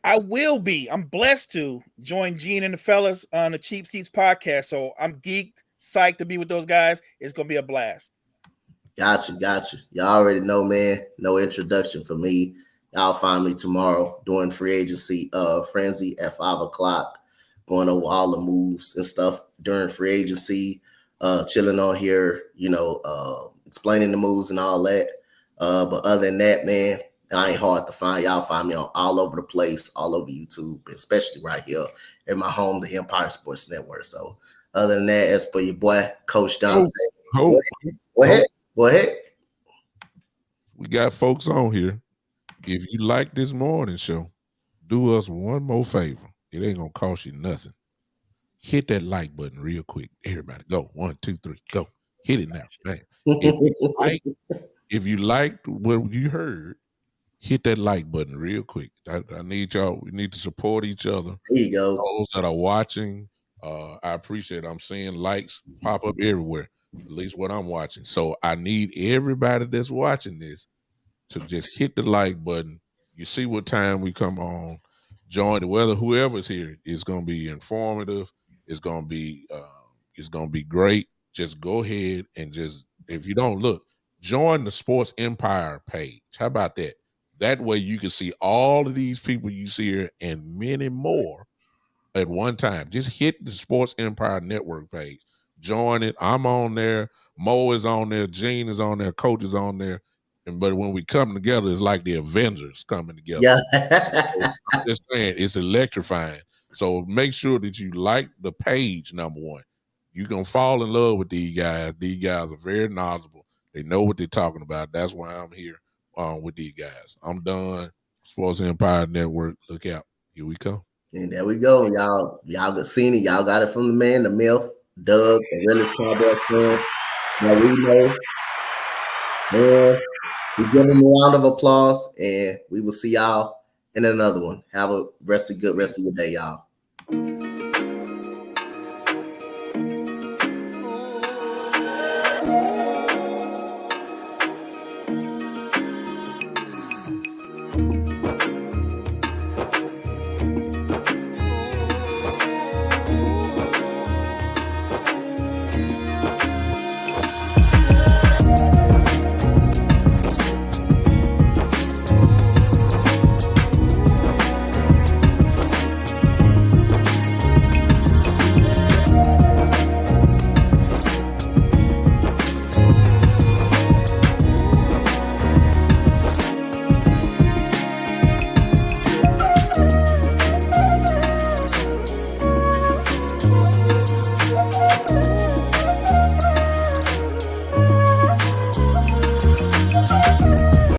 I'm blessed to join Gene and the fellas on the Cheap Seats Podcast. So I'm geeked, psyched to be with those guys. It's going to be a blast. Gotcha. Y'all already know, man. No introduction for me. Y'all find me tomorrow doing free agency frenzy at 5 o'clock, going over all the moves and stuff during free agency. chilling on here, explaining the moves and all that. But other than that, man, I ain't hard to find. Y'all find me on all over the place, all over YouTube, especially right here in my home, the Empire Sports Network. So other than that, as for your boy, Coach Dante. Go ahead. We got folks on here. If you like this morning show, do us one more favor. It ain't gonna cost you nothing. Hit that like button real quick. Everybody, go 1, 2, 3, go. Hit it now, man. If you liked what you heard, hit that like button real quick. I need y'all. We need to support each other. There you go. Those that are watching, I appreciate it. I'm seeing likes pop up everywhere, at least what I'm watching. So I need everybody that's watching this to just hit the like button. You see what time we come on. Join whether whoever's here is going to be informative. It's going to be great. Just go ahead and just, if you don't look, join the Sports Empire page. How about that? That way you can see all of these people you see here and many more at one time. Just hit the Sports Empire Network page. Join it. I'm on there. Mo is on there. Gene is on there. Coach is on there. But when we come together, it's like the Avengers coming together. Yeah. So I'm just saying, it's electrifying. So make sure that you like the page, number one. You're going to fall in love with these guys. These guys are very knowledgeable. They know what they're talking about. That's why I'm here with these guys. I'm done. Sports Empire Network. Look out. Here we come. And there we go. Y'all got seen it. Y'all got it from the man, the myth, Doug, the realest Cowboy fan. Now we know. Man, we give him a round of applause, and we will see y'all in another one. Have a good rest of your day, y'all.